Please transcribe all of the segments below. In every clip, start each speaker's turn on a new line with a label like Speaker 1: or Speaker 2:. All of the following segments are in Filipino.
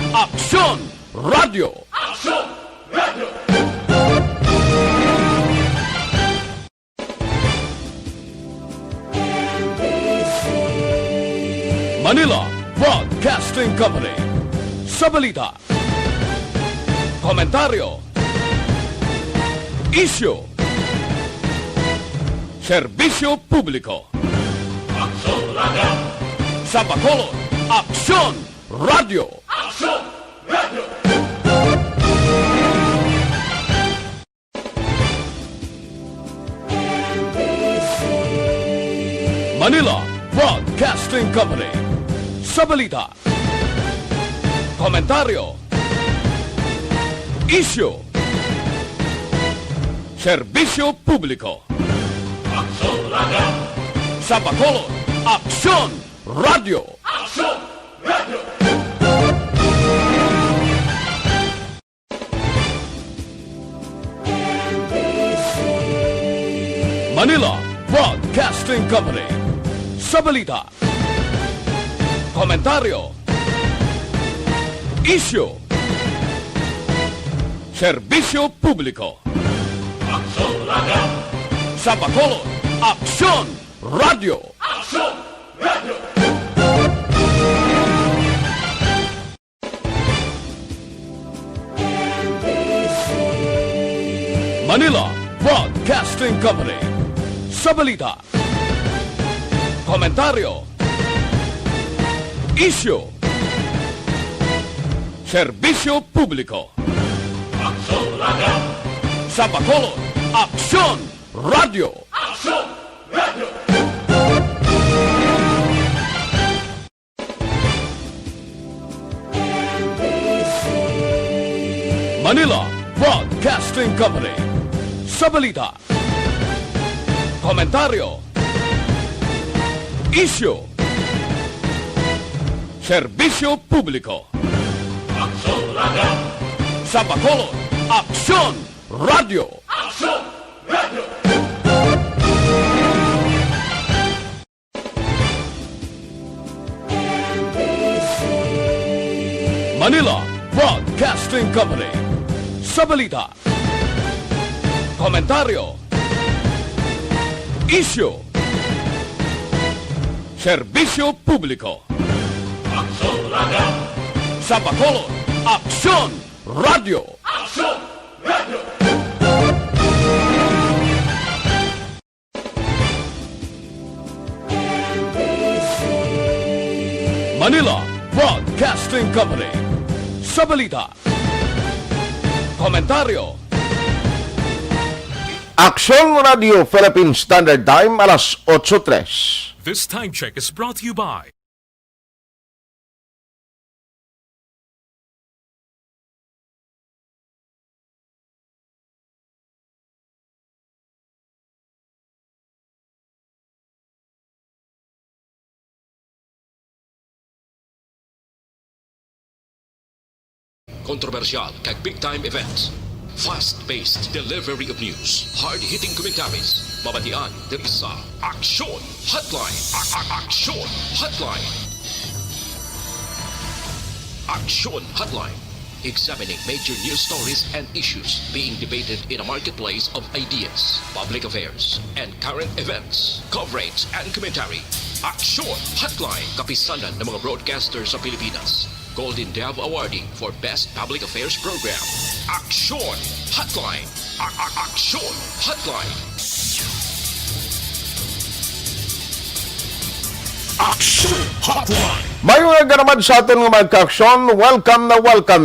Speaker 1: Aksyon Radio!
Speaker 2: Aksyon Radio!
Speaker 1: Manila Broadcasting Company. Sa balita, komentaryo, isyu, serbisyo publiko.
Speaker 2: Aksyon Radio!
Speaker 1: Sa Bacolod, Aksyon Radio!
Speaker 2: Aksyon Radio!
Speaker 1: Manila Broadcasting Company. Sa balita, komentaryo, isyu, serbisyo publiko.
Speaker 2: Aksyon Radio!
Speaker 1: Sa Bacolod, Aksyon Radio!
Speaker 2: Aksyon Radio!
Speaker 1: Manila Broadcasting Company. Sa balita, komentaryo, isyu, serbisyo publiko.
Speaker 2: Aksyon Radio!
Speaker 1: Sa Bacolod, Aksyon Radio!
Speaker 2: Aksyon Radio!
Speaker 1: Manila Broadcasting Company. Sa balita, komentaryo, isyu, serbisyo publiko.
Speaker 2: Aksyon Radio!
Speaker 1: Sa Bacolod, Aksyon Radio!
Speaker 2: Aksyon Radio!
Speaker 1: Manila Broadcasting Company. Sa balita, komentaryo, isyu, serbisyo publiko.
Speaker 2: Aksyon Radio!
Speaker 1: Sa Bacolod, Aksyon Radio!
Speaker 2: Aksyon Radio!
Speaker 1: Manila Broadcasting Company. Sa balita, komentaryo, isyu, serbisyo publiko.
Speaker 2: Aksyon Radio!
Speaker 1: Sa Bacolod, Aksyon Radio!
Speaker 2: Aksyon Radio!
Speaker 1: Manila Broadcasting Company. Sa balita, komentaryo,
Speaker 3: Aksyon Radio Philippine Standard Time, alas 8:03.
Speaker 4: This time check is brought to you by
Speaker 5: kontrobersyal kag big-time events. Fast-paced delivery of news. Hard-hitting commentaries. Mabatian diri sa Aksyon Hotline. Aksyon Hotline. Aksyon Hotline. Examining major news stories and issues being debated in a marketplace of ideas, public affairs, and current events. Coverage and commentary. Aksyon Hotline. Kapisanan ng mga broadcasters sa Pilipinas. Golden Dove Awarding for Best Public Affairs Program. Aksyon Hotline. Aksyon Hotline.
Speaker 4: Aksyon Hotline.
Speaker 3: Mayo nga naman sa aton nga magka-aksyon, welcome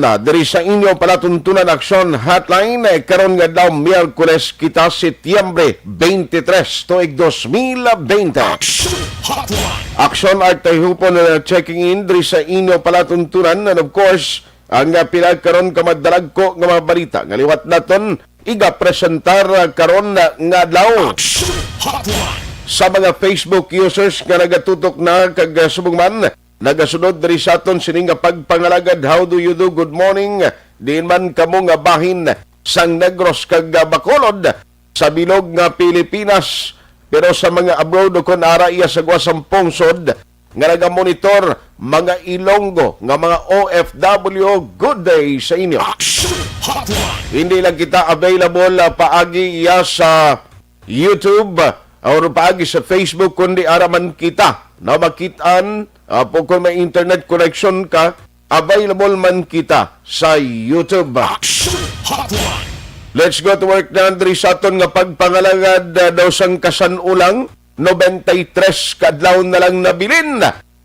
Speaker 3: na diri sa inyo palatuntunan Aksyon Hotline. Karon nga daw Miyerkules kita Setyembre 23 tuig 2020.
Speaker 4: Aksyon Hotline.
Speaker 3: Aksyon at tahupon na checking in diri sa inyo palatuntunan, and of course ang pilag karon kamadalag ko nga mga balita nga liwat naton iga presentar karon nga daw
Speaker 4: Aksyon Hotline.
Speaker 3: sa mga Facebook users nga nagatutok na kag subong man nagasunod diri sa aton sini nga pagpangalagad. How do you do? Good morning. Diin man kamo nga bahin sang Negros kag Bacolod sa bilog nga Pilipinas, pero sa mga abroad o kon ara iya sa guwasampong sod nga nagamonitor mga Ilonggo nga mga OFW. Good day sa inyo.
Speaker 4: Action Hotline.
Speaker 3: Hindi lang kita available paagi iya sa YouTube o paagi sa Facebook, kundi araman kita na makitaan po kung may internet connection ka, available man kita sa YouTube.
Speaker 4: Action Hotline.
Speaker 3: Let's go to work na Andri sa aton nga pagpangalangad daw sang kasanulang 93 kadlaw na lang nabilin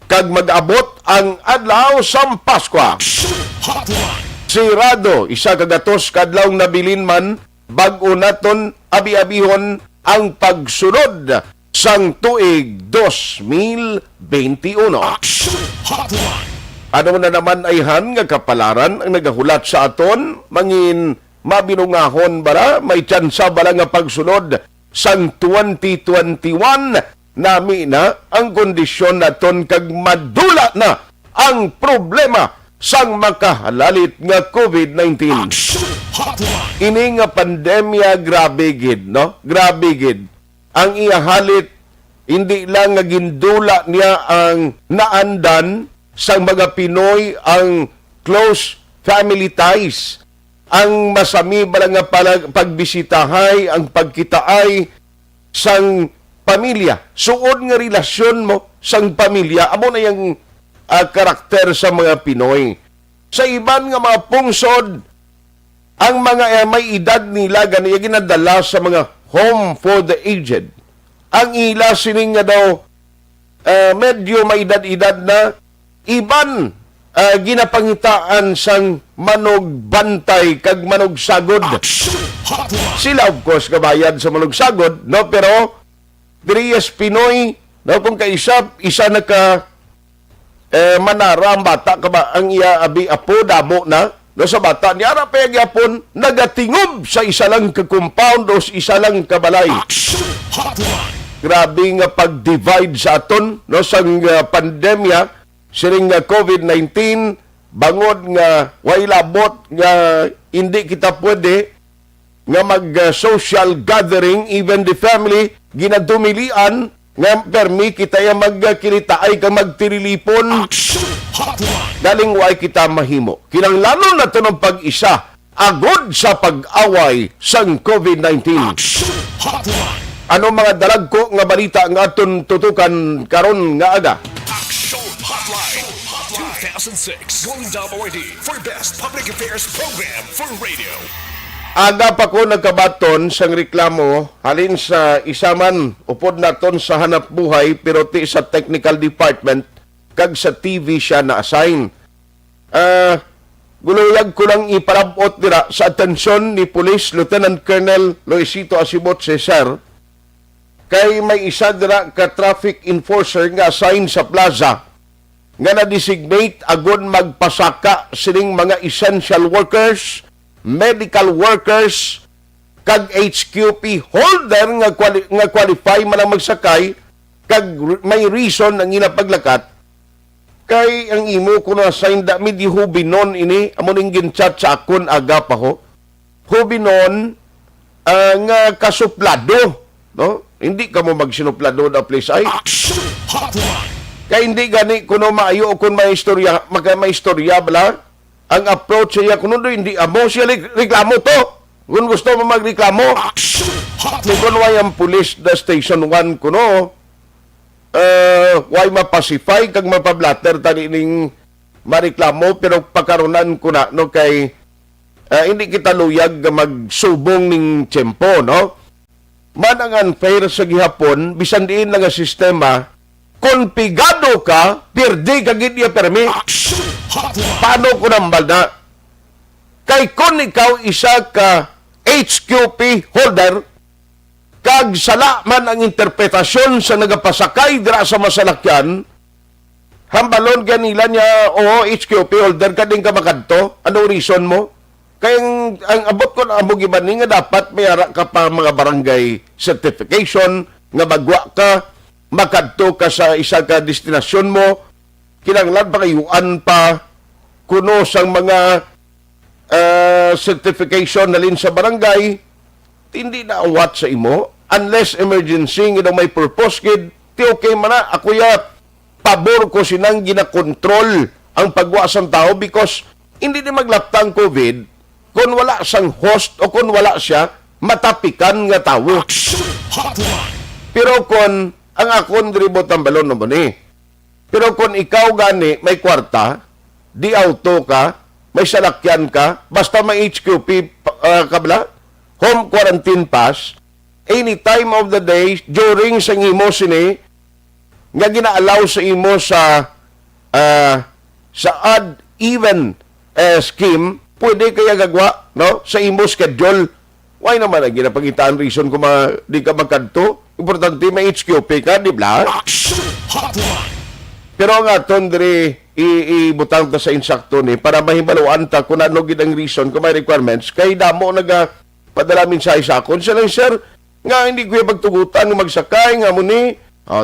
Speaker 3: kag mag-abot ang adlaw sa Pasko.
Speaker 4: Action Hotline.
Speaker 3: Si Rado, isa kagatos kadlaw nabilin man, bag-o naton abi-abihon ang pagsunod sang tuig 2021.
Speaker 4: Action Hotline.
Speaker 3: Ano na naman ayhan nga kapalaran ang nagahulat sa aton, mangin mabinungahon bara, may tsansa bala nga pagsunod sang 2021 nami na ang kondisyon naton kag madula na ang problema sang makahalalit nga COVID-19.
Speaker 4: Action Hotline.
Speaker 3: Ini nga pandemya grabe gid, no? Grabe gid. Ang iya halit hindi lang nga gindula niya ang naandan sang mga Pinoy ang close family ties. Ang masami bala nga pagbisitahay, ang pagkitaay sang pamilya. Suod nga relasyon mo sang pamilya, amo na yung karakter sa mga Pinoy. Sa iban nga mga pungsod, ang mga may edad nila ganiya ginadala sa mga home for the aged. Ang ila sining nga daw medyo may edad-edad na, iban ginapangitaan sang manog bantay kag manog sagod.
Speaker 4: Action Hotline.
Speaker 3: Sila of course kabayad sa manog sagod, no, pero Dirias Pinoy, no, kung isa na ka manara ang bata ka ba ang iya abi apo damo na no sa bata ni ara pa gyapon nagatingob sa isa lang ka compound o sa isa lang ka balay.
Speaker 4: Action Hotline.
Speaker 3: Grabe nga pag-divide sa aton no sang pandemya siring nga COVID-19, bangod nga way labot nga hindi kita pwede nga mag-social gathering, even the family ginadumilian nga permi kita yung magkilitaay ka magtirilipon.
Speaker 4: Action Hotline.
Speaker 3: Galing way kita mahimo. Kinanglanon na ito ng pag-isa agod sa pag-away sang COVID-19.
Speaker 4: Action Hotline.
Speaker 3: Ano mga dalagko nga balita nga aton tutukan karon nga aga?
Speaker 4: Action Hotline. 2006 Golden Dome Awardee for Best Public Affairs Program for Radio.
Speaker 3: Aga pa ko nagkabaton sang reklamo halin sa isaman upod naton sa hanap buhay pero ti sa technical department kag sa TV siya na-assign. Guluyag ko lang iparabot dira sa atensyon ni Police Lieutenant Colonel Luisito Asibot Cesar kay may isa dira ka traffic enforcer nga assign sa plaza nga na-designate agod magpasaka sining mga essential workers, medical workers, kag HQP holder nga qualify man ang magsakay, kag may reason ang ina paglakat, kay ang imo ko na sign da mi di hubinon ini, amo ning ginchat sa akon aga pa ho. Hubinon nga kasuplado, no? Hindi ka mo magsinuplado na place ay.
Speaker 4: Action Hotline.
Speaker 3: Kaya hindi gani kuno maayo kung may istorya, may istorya bala. Ang approach siya kuno do hindi amo siya reklamo to. Kung gusto mo magreklamo,
Speaker 4: Action Hotline.
Speaker 3: kung way ang police the station 1 kuno, way mapacify kag mapablatter tani ning mareklamo pero pakaronan ko na no kay hindi kita luyag magsubong ning tiyempo, no? Man ang unfair sa gihapon, bisan diin lang ang sistema, kung pigado ka, pirdi ka gidya permi.
Speaker 4: Action Hotline.
Speaker 3: Paano ko nambal na? Kay kung ikaw isa ka HQP holder, kag sala man ang interpretasyon sa nagapasakay dira sa masalakyan, hambalon ganila niya, HQP holder ka din ka makadto, anong reason mo? Kaya ang abot ko na amo gibani nga dapat mayara ka pa mga barangay certification nga magwa ka, makadto ka sa isa ka destinasyon mo, kinanglan pa kayuan pa kuno sang mga certification nalin sa barangay, hindi na awat sa imo unless emergency nga may purpose kid, ti okay man na ako ya pabor ko sinang ginakontrol ang pagwa sang tao because hindi ni maglaptang COVID kung wala sang host o kung wala siya matapikan nga tao. Pero kung ang akong dribot ang balon naman pero kung ikaw gani may kwarta, di auto ka, may salakyan ka, basta may HQP kabla, home quarantine pass, any time of the day, during sa imo sini, nga gina-allow sa imo sa odd-even scheme, pwede kaya gagwa, no? Sa imo schedule. Why naman ang ginapagitaan reason kung di ka magkanto? Importante may HQP ka, di ba? Pero ang aton diri ibutang ta sa insakto ni para mahibaluan ta kung ano gid ang reason kung may requirements kay damo padala mensahe sa akon siya lang sir nga hindi ko pagtugutan nga magsakay nga mo ni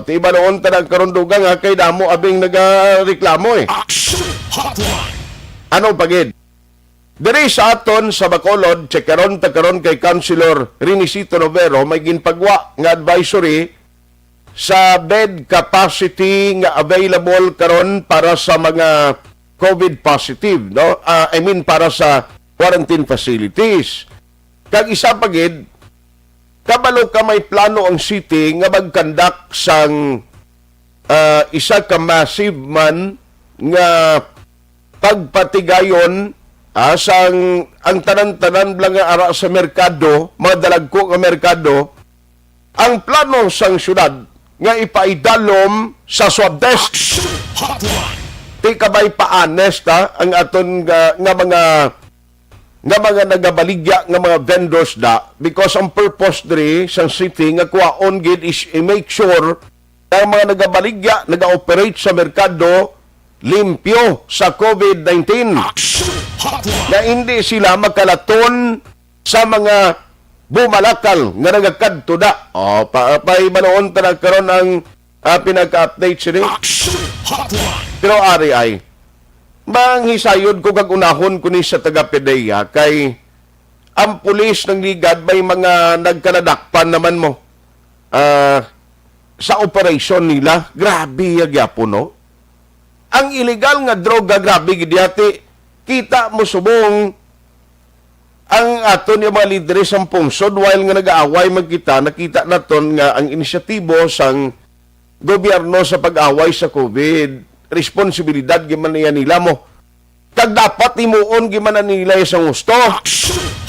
Speaker 3: ti baloon ta nagkaron dugang nga kay damo abing nagareklamo ano pagid diri sa aton sa Bacolod chekaron ta karon kay Councilor Rinicito Novero may ginpagwa nga advisory sa bed capacity nga available karon para sa mga COVID positive, no? I mean para sa quarantine facilities. Kag isa pagid kabalo ka may plano ang city nga magkandak sang isa ka massive man nga pagpatigayon sang ang tanan-tanan lang nga ara sa merkado, mga dalagko nga merkado, ang plano sang syudad nga ipaidalom sa swab test. Di ka ba'y pa-honest ang aton nga mga nagabaligya nga mga vendors because ang purpose diri sa city nga kuwaon gid is i-make sure na ang mga nagabaligya naga-operate sa merkado limpyo sa COVID-19 na hindi sila magkalaton sa mga bumalakal nga nagakadto da. Paibanoon ta nagkaroon ang pinaka-update sini. Pero ari ay manghisayod ko kag unahon ko ni sa taga-PDEA kay ang pulis ng ligad may mga nagkaladakpan naman mo sa operasyon nila. Grabe yagyapon no. Ang illegal nga droga grabe gid yati. Kita mo subong ang aton yung mga lideres ang pungsod while nga nag-aaway magkita, nakita naton nga ang inisyatibo sang gobyerno sa pag-away sa COVID, responsibilidad giman niya nila mo. Kag dapat imuon giman nila isang gusto.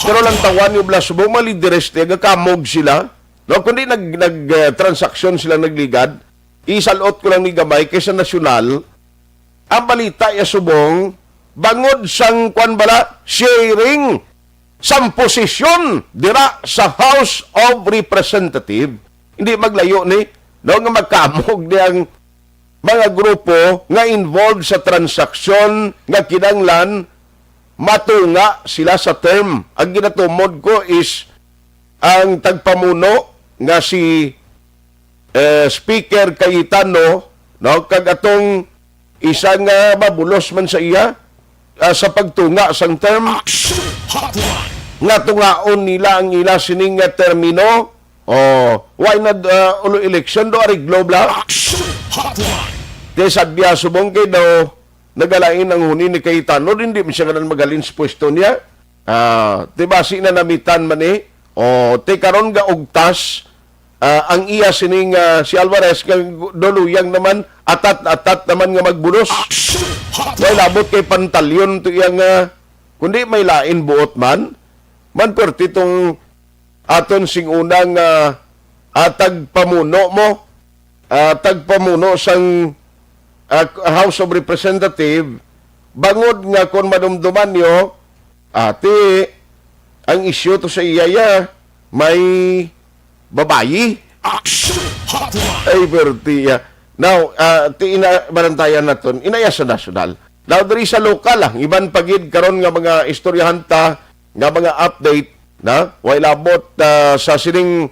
Speaker 3: Pero lang tawan yung blasubong mga lideres tiyaga kamog sila. No, kundi nag-transaksyon sila nagligad, isalot ko lang ni gamay kaysa nasyonal, ang balita ya subong, bangod sang kwan bala, sharing sa posisyon dira sa House of Representatives, hindi maglayo ni no nga magkamog niyang mga grupo nga involved sa transaksyon nga kinanglan matunga sila sa term. Ang ginatumod ko is ang tagpamuno nga si Speaker Cayetano no kag atong isang mabulos man sa iya sa pagtunga sang term nga tungaon nila ang ila sining termino why not ulo election do ari global kaya sadya subong kay daw nagalain ang huni ni Cayetano hindi man siya ganan magalin sa pwesto niya tibasi na namitan man te karon ga ugtas ang iya sining si Alvarez nga doluyang naman atat naman nga magbulos may labot kay pantalyon to iyang kundi may lain buot man perti itong aton sing unang tagpamuno mo tagpamuno sang House of Representative bangod nga kon madumduman nyo ate ang isyu to sa iyaya may babayi ay perti now barantayan naton inaya sa nasyonal. Now, dari sa lokal iban pagid karon nga mga istoryahanta nga mga update na way labot sa sining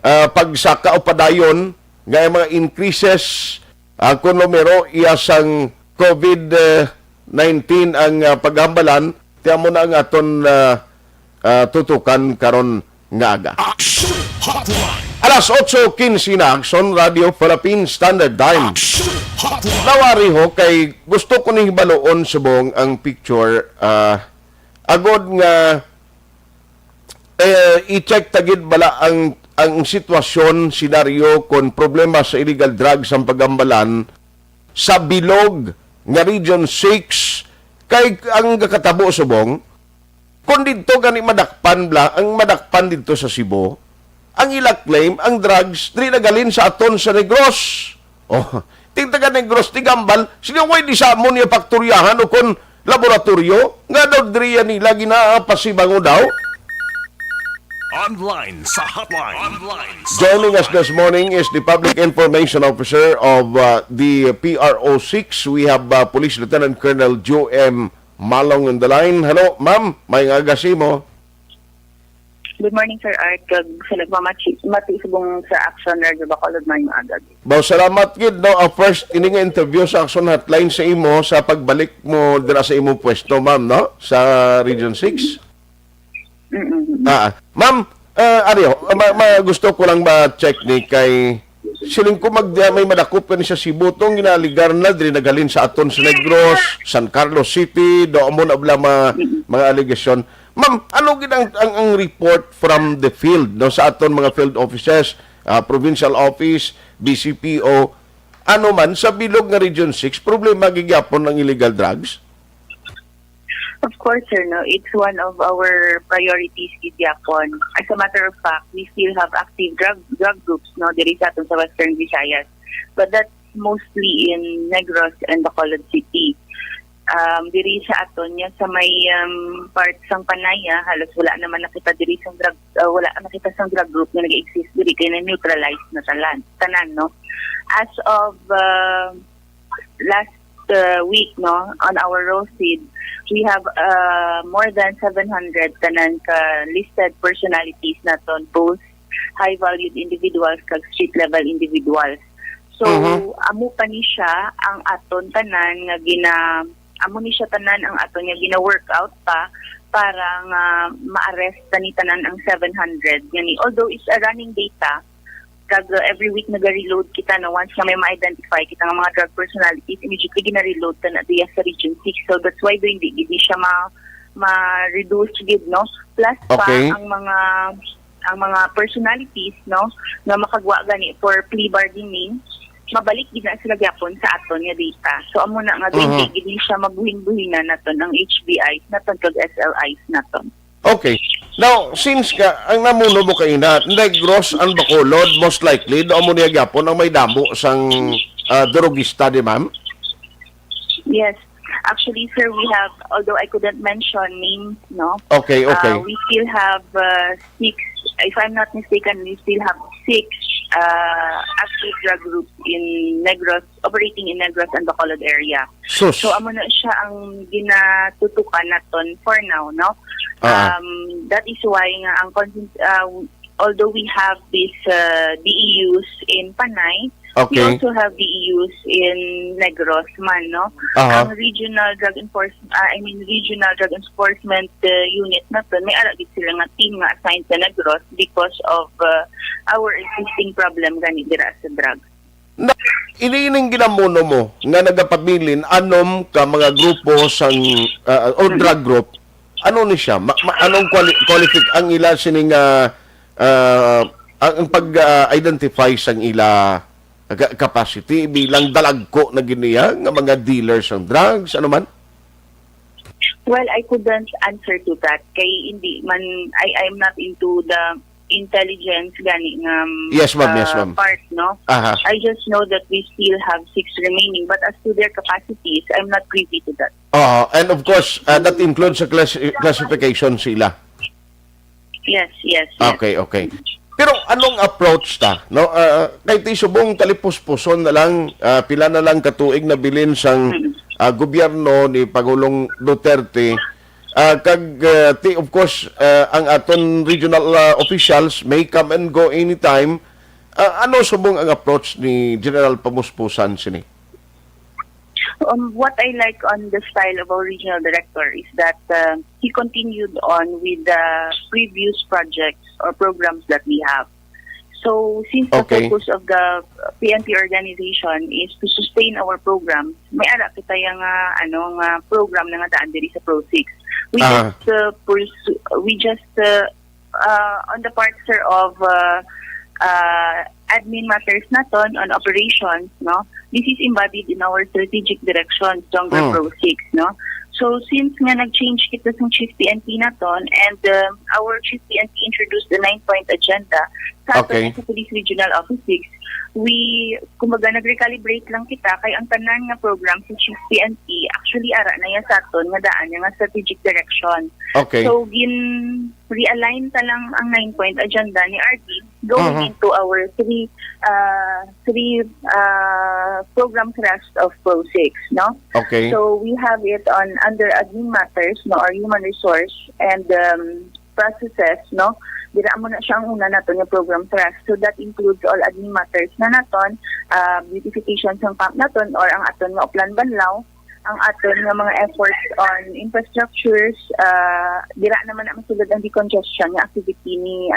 Speaker 3: pagsaka o padayon nga mga increases kung numero iya sang COVID-19 ang paghambalan tiyan mo na ang aton tutukan karon nga aga. Alas 8:15 na, Action Radio Philippines Standard Time.
Speaker 4: Action Hotline.
Speaker 3: Nawari ho, kay gusto ko ni hibaloon subong ang picture, agod nga, i-check tagid bala ang sitwasyon, senaryo, kung problema sa illegal drugs ang pagambalan sa bilog nga Region 6, kay ang kakatabo subong, kung dito gani madakpan ang madakpan dito sa Cebu, ang ila claim, ang drugs, dili nagalin sa aton sa Negros. Oh, tingtaga Negros, tigambal, sila way di sa ammonia faktoryahan o kon laboratorio, nga daw diriya nila ginaapasibango daw.
Speaker 4: Online sa hotline.
Speaker 3: Joining us this morning is the Public Information Officer of the PRO6. We have Police Lieutenant Colonel Joe M. Malong on the line. Hello, ma'am. May agasi mo.
Speaker 6: Good morning, Sir Art. Matisubong sa Action Radio Bacolod na yung agad.
Speaker 3: Baw, salamat gid no. First, ini nga interview sa Action Hotline sa imo sa pagbalik mo dira sa imo pwesto, ma'am, no? Sa Region 6. Ma'am, gusto ko lang ma-check ni kay siling ko may madakop ka ni sa Cebu tong ginaligar na diri nagalin sa aton sa Negros, San Carlos City, do mo na bla mga allegation. Ma'am, ano gid ang report from the field no sa aton mga field officers, provincial office, BCPO, ano man sa bilog nga Region 6 problema gigyapon ng illegal drugs?
Speaker 6: Of course, sir, no, it's one of our priorities, Gidyakon. As a matter of fact, we still have active drug groups, no, there is aton sa Western Visayas. But that's mostly in Negros and Bacolod City. Diri sa aton niya sa may part sang Panaya, halos wala naman nakita diri sang drug group na nag-exist diri kay na neutralize na tanan, no. As of last week, no, on our road we have more than 700 tanan ka listed personalities naton, both high-valued individuals kag street-level individuals. So, amo pa ni siya ang aton tanan nga gina-workout pa para nga ma-arrest ni tanan ang 700 gani. Although it's a running data, kag every week nag-reload kita na once na may ma-identify kita ng mga drug personalities, immediately gina-reload ta na diya sa Region 6. So that's why doing di siya ma-reduce gid, no? Plus
Speaker 3: okay.
Speaker 6: Pa ang mga personalities, no, na makagwa gani for plea bargaining, mabalik gid na sila gyapon sa aton nga data. So amo na nga doing di siya magbuhin-buhinan naton ang HBIs naton kag SLIs naton.
Speaker 3: Okay. Now, since ang namuno mo kayo na Negros and Bacolod, most likely, doon mo niya gyapon ang may damo sang drogista, di ma'am?
Speaker 6: Yes. Actually, sir, we have, although I couldn't mention names, no?
Speaker 3: Okay.
Speaker 6: We still have 6, if I'm not mistaken, we still have 6 active drug groups in Negros, operating in Negros and Bacolod area. So, amo na siya ang ginatutukan naton for now, no? That is why nga ang although we have these DEUs in Panay, we also have DEUs in Negros man, no? Ang regional drug enforcement unit naton may ara gid sila nga team nga assigned sa Negros because of our existing problem gani dira sa drugs.
Speaker 3: Iniining ginamuno mo nga nagapabilin anom ka mga grupo sang o drug group, ano ni siya? Anong ang ila sining ang pag-identify sang ila capacity bilang dalagko na giniya nga mga dealers ng drugs, ano man?
Speaker 6: Well, I couldn't answer to that kay hindi man I'm not into the intelligence gani
Speaker 3: yes, ma'am.
Speaker 6: Part, no? I just know that we still have 6 remaining, but as to their capacities, I'm not privy to that.
Speaker 3: And of course, that includes sa classification sila.
Speaker 6: Yes.
Speaker 3: Okay. Pero anong approach ta? No, kay ti subong talipos-puson na lang, pila na lang katuig na bilin sang gobyerno ni Pangulong Duterte. Of course, ang aton regional officials may come and go anytime. Ano subong ang approach ni General Pamuspusan sini?
Speaker 6: What I like on the style of our regional director is that he continued on with the previous projects or programs that we have. So since the
Speaker 3: Okay.
Speaker 6: focus of the PNP organization is to sustain our program, may ara kita yung program na nga daan diri sa Pro 6. We
Speaker 3: Ah.
Speaker 6: just on the part, sir, of admin matters naton on operations, no? This is embodied in our strategic direction, Stronger Pro 6, no? So since nga nag-change kita sa Chief PNP naton and our Chief PNP introduced the 9-point agenda sa
Speaker 3: Okay.
Speaker 6: aton sa Police Regional Office 6, we, kumbaga, nag-recalibrate lang kita kay ang tanan nga program sa Chief PNP actually ara na yan sa aton nga daan nga strategic direction.
Speaker 3: Okay.
Speaker 6: So realign ta lang ang 9-point agenda ni RD going into our three program thrust of Pro 6, no?
Speaker 3: Okay.
Speaker 6: So we have it on under admin matters, no, or human resource and processes, no. Dira mo na siya ang una naton nga program thrust. So that includes all admin matters na naton, beautification sa camp naton or ang aton nga Uplan Banlaw, ang aton nga mga efforts on infrastructures, dira naman na masulod ang decongestion nga activity ni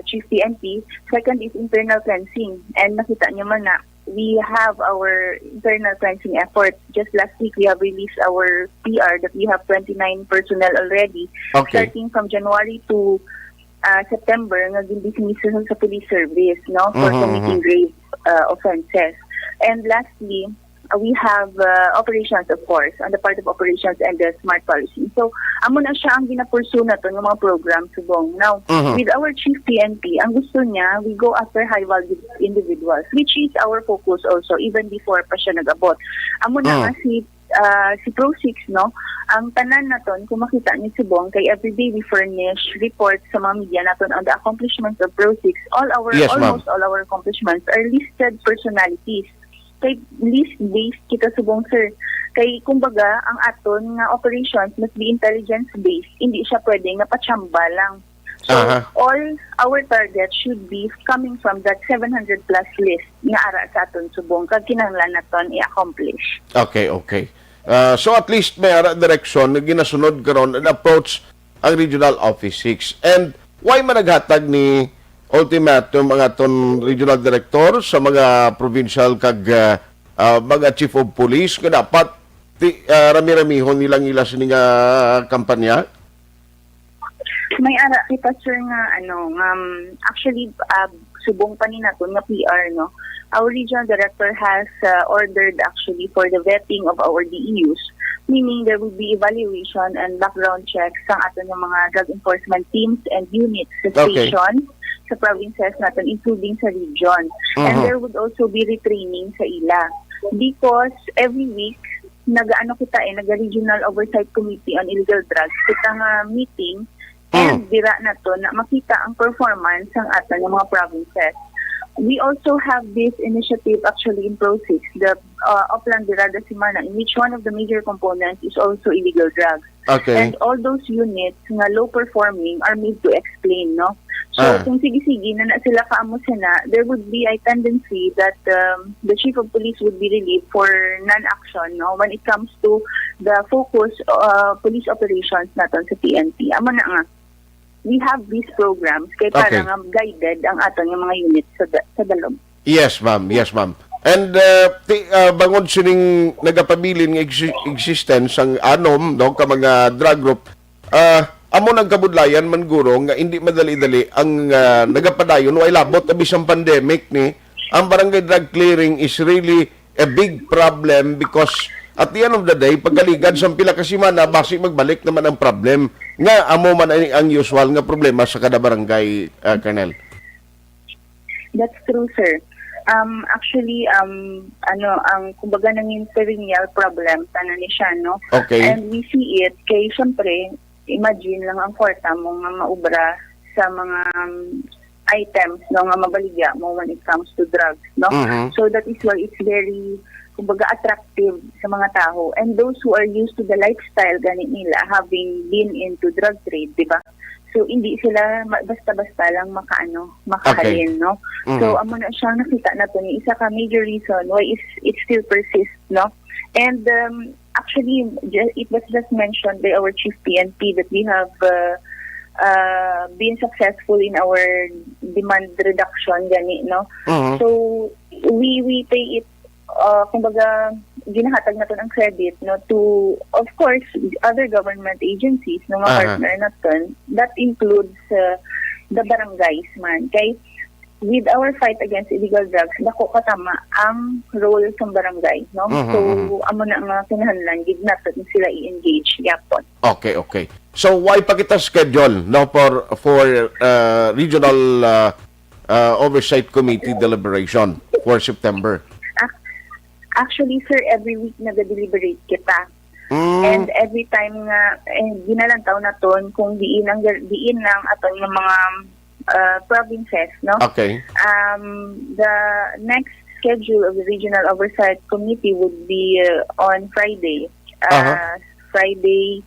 Speaker 6: Chief PNP. Second is internal cleansing, and nakita niyo man na we have our internal cleansing efforts. Just last week we have released our PR that we have 29 personnel already,
Speaker 3: Okay.
Speaker 6: starting from January to September nga gindismiss sa police service, no, for committing grave offenses. And lastly, we have operations, of course, on the part of operations and the smart policy. So, amo na siya ang ginapursu na to ng mga program subong. Now, with our Chief PNP, ang gusto niya, we go after high-value individuals, which is our focus also, even before pa siya nag-abot. Amo na nga si Pro 6, no, ang tanan naton kung makita ni Subong kay everyday we furnish reports sa mga media naton on the accomplishments of Pro 6.
Speaker 3: Yes, ma'am.
Speaker 6: Almost all our accomplishments are listed personalities. Kay list-based kita subong, sir. Kay kumbaga, ang aton nga operations must be intelligence-based. Hindi siya pwedeng napachamba lang. So, all our targets should be coming from that 700 plus list nga ara sa aton subong kag kinahanglan naton i-accomplish.
Speaker 3: Okay. So at least may ara direksyon na ginasunod karon and approach ang Regional Office 6. And why man naghatag ni ultimatum mga ton regional director sa mga provincial kag mga chief of police nga dapat rami-ramihon nilang ila sa nga kampanya?
Speaker 6: May ara kita, sir, nga actually subong pa ni naton nga PR, no. Our regional director has ordered actually for the vetting of our DEUs, meaning there will be evaluation and background checks sa aton nga mga drug enforcement teams and units sa station, sa provinces natin, including sa region. And there would also be retraining sa ila. Because every week, nag-regional oversight committee on illegal drugs, kita nga meeting, and dira na to na makita ang performance ng atin ng mga provinces. We also have this initiative actually in Pro 6, the Uplan Birada Simana, in which one of the major components is also illegal drugs.
Speaker 3: Okay.
Speaker 6: And all those units nga low performing are made to explain, no? So kung sige-sige na sila kaamos na, there would be a tendency that the chief of police would be relieved for non-action, no, when it comes to the focus police operations naton sa PNP. Amo na nga, we have these programs kay para nga guided ang aton nga mga units sa dalom. Yes, ma'am.
Speaker 3: And bangod sining nagapabilin ng existence ang anom, no, ka mga drug group, amo nagkabudlayan man guro nga hindi madali-dali ang nagapadayon way labot abis ang pandemic ni ang barangay drug clearing is really a big problem because at the end of the day pagkaligad sa pila ka semana basi magbalik naman ang problem nga amo man ang usual nga problema sa kada barangay, Colonel.
Speaker 6: That's true, sir. Actually, ang kumbaga nanging perennial problem tanan ni siya, no?
Speaker 3: Okay.
Speaker 6: And we see it kay syempre imagine lang ang kwarta mo nga maubra sa mga items, no, nga mabaligya mo when it comes to drugs, no? So that is why it's very kumbaga attractive sa mga tao, and those who are used to the lifestyle gani nila having been into drug trade, di ba? So hindi sila basta-basta lang makahalin, no? So amo na siyang nakita na to ni isa ka major reason why it still persists, no? And actually it was just mentioned by our chief PNP that we have been successful in our demand reduction gani, no? So we pay it kumbaga ginahatag naton ang credit, no, to of course other government agencies, no, mga partner naton. That includes the barangays man. Kay with our fight against illegal drugs, dako katama ang role sa barangay, no? So amo na nga kinahanglan gid naton sila i-engage yapon.
Speaker 3: Okay. So why pa kita schedule no for regional oversight committee deliberation for September?
Speaker 6: Actually, sir, every week nag-deliberate kita. And every time nga ginalantaw naton kung diin lang aton ng mga provinces, no?
Speaker 3: Okay.
Speaker 6: The next schedule of the Regional Oversight Committee would be on Friday. Friday,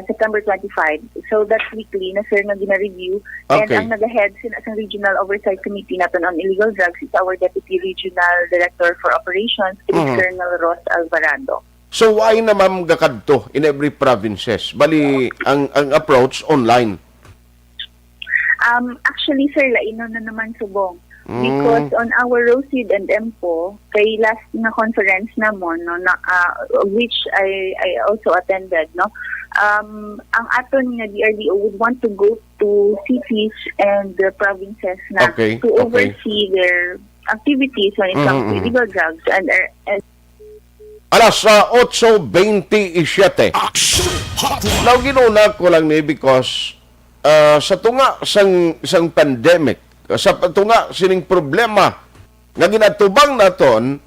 Speaker 6: September 25. So that's weekly na sir na gina-review. And
Speaker 3: Okay.
Speaker 6: ang nag-head sa Regional Oversight Committee natin on illegal drugs is our Deputy Regional Director for Operations, Colonel Ross Alvarado.
Speaker 3: So why na ma'am gakadto in every provinces? Bali ang approach online.
Speaker 6: Actually, sir, laino na naman subong. Because on our ROCID and EMPO, kay last na conference namon, no, which I also attended, no, ang aton nga DRDO would want to go to cities and the provinces na
Speaker 3: Okay,
Speaker 6: to oversee their activities when it comes to illegal drugs and
Speaker 3: Alas 8:27.
Speaker 4: Action Hotline.
Speaker 3: Now ginuna ko lang ni because sa tunga sang pandemic, sa tunga sining problema nga ginatubang naton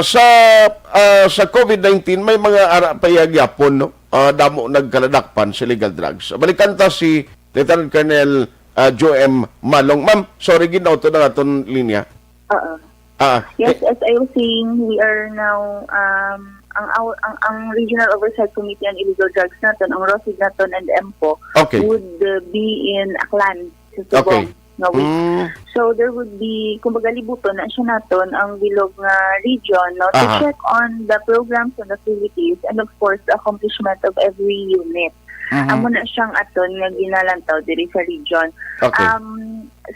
Speaker 3: sa COVID-19 may mga ara payagyapon, no? Damo nagkaladakpan sa illegal drugs. Balikan ta si Lieutenant Colonel Joe M. Malong. Ma'am, sorry ginauto na aton linya.
Speaker 6: Yes, as I was saying, we are now ang Regional Oversight Committee on Illegal Drugs naton, ang ROCID naton and EMPO
Speaker 3: Okay.
Speaker 6: would be in Aklan, sa Subong.
Speaker 3: Okay.
Speaker 6: No, so there would be, kumbaga libuton na siya naton ang bilog nga region, no, to check on the programs and activities and of course the accomplishment of every unit. Amo na siyang aton nga ginalantaw diri sa region.
Speaker 3: Okay.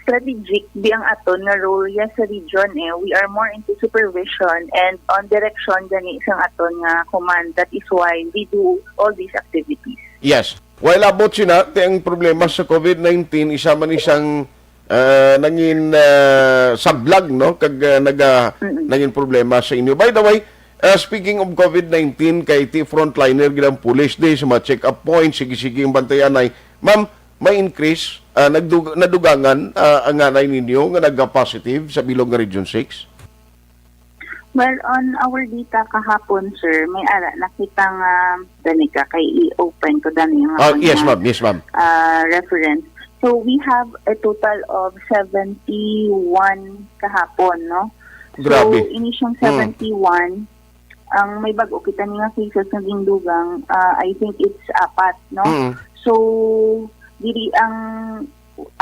Speaker 6: Strategic di ang aton nga role ya sa region. We are more into supervision and on direction gani isang aton nga command. That is why we do all these activities.
Speaker 3: Yes. While abot sina, ang problema sa COVID-19, isa man isang nangin sablag, no? Kag nangin problema sa inyo. By the way, speaking of COVID-19, kay ti frontliner ginang police day sa mga check-up points, sige-sige yung bantayan ay, ma'am, may increase, nadugangan ang anay ninyo nga nagka-positive sa bilog nga Region 6?
Speaker 6: Well, on our data kahapon, sir, may ara nakita nga danika kay i-open ko dani nga
Speaker 3: Yes, ma'am. Yes, ma'am.
Speaker 6: reference. So we have a total of 71 kahapon, no?
Speaker 3: Grabe.
Speaker 6: So ini siyang 71. Ang may bago kita nga cases na gindugang, I think it's 4, no? So diri ang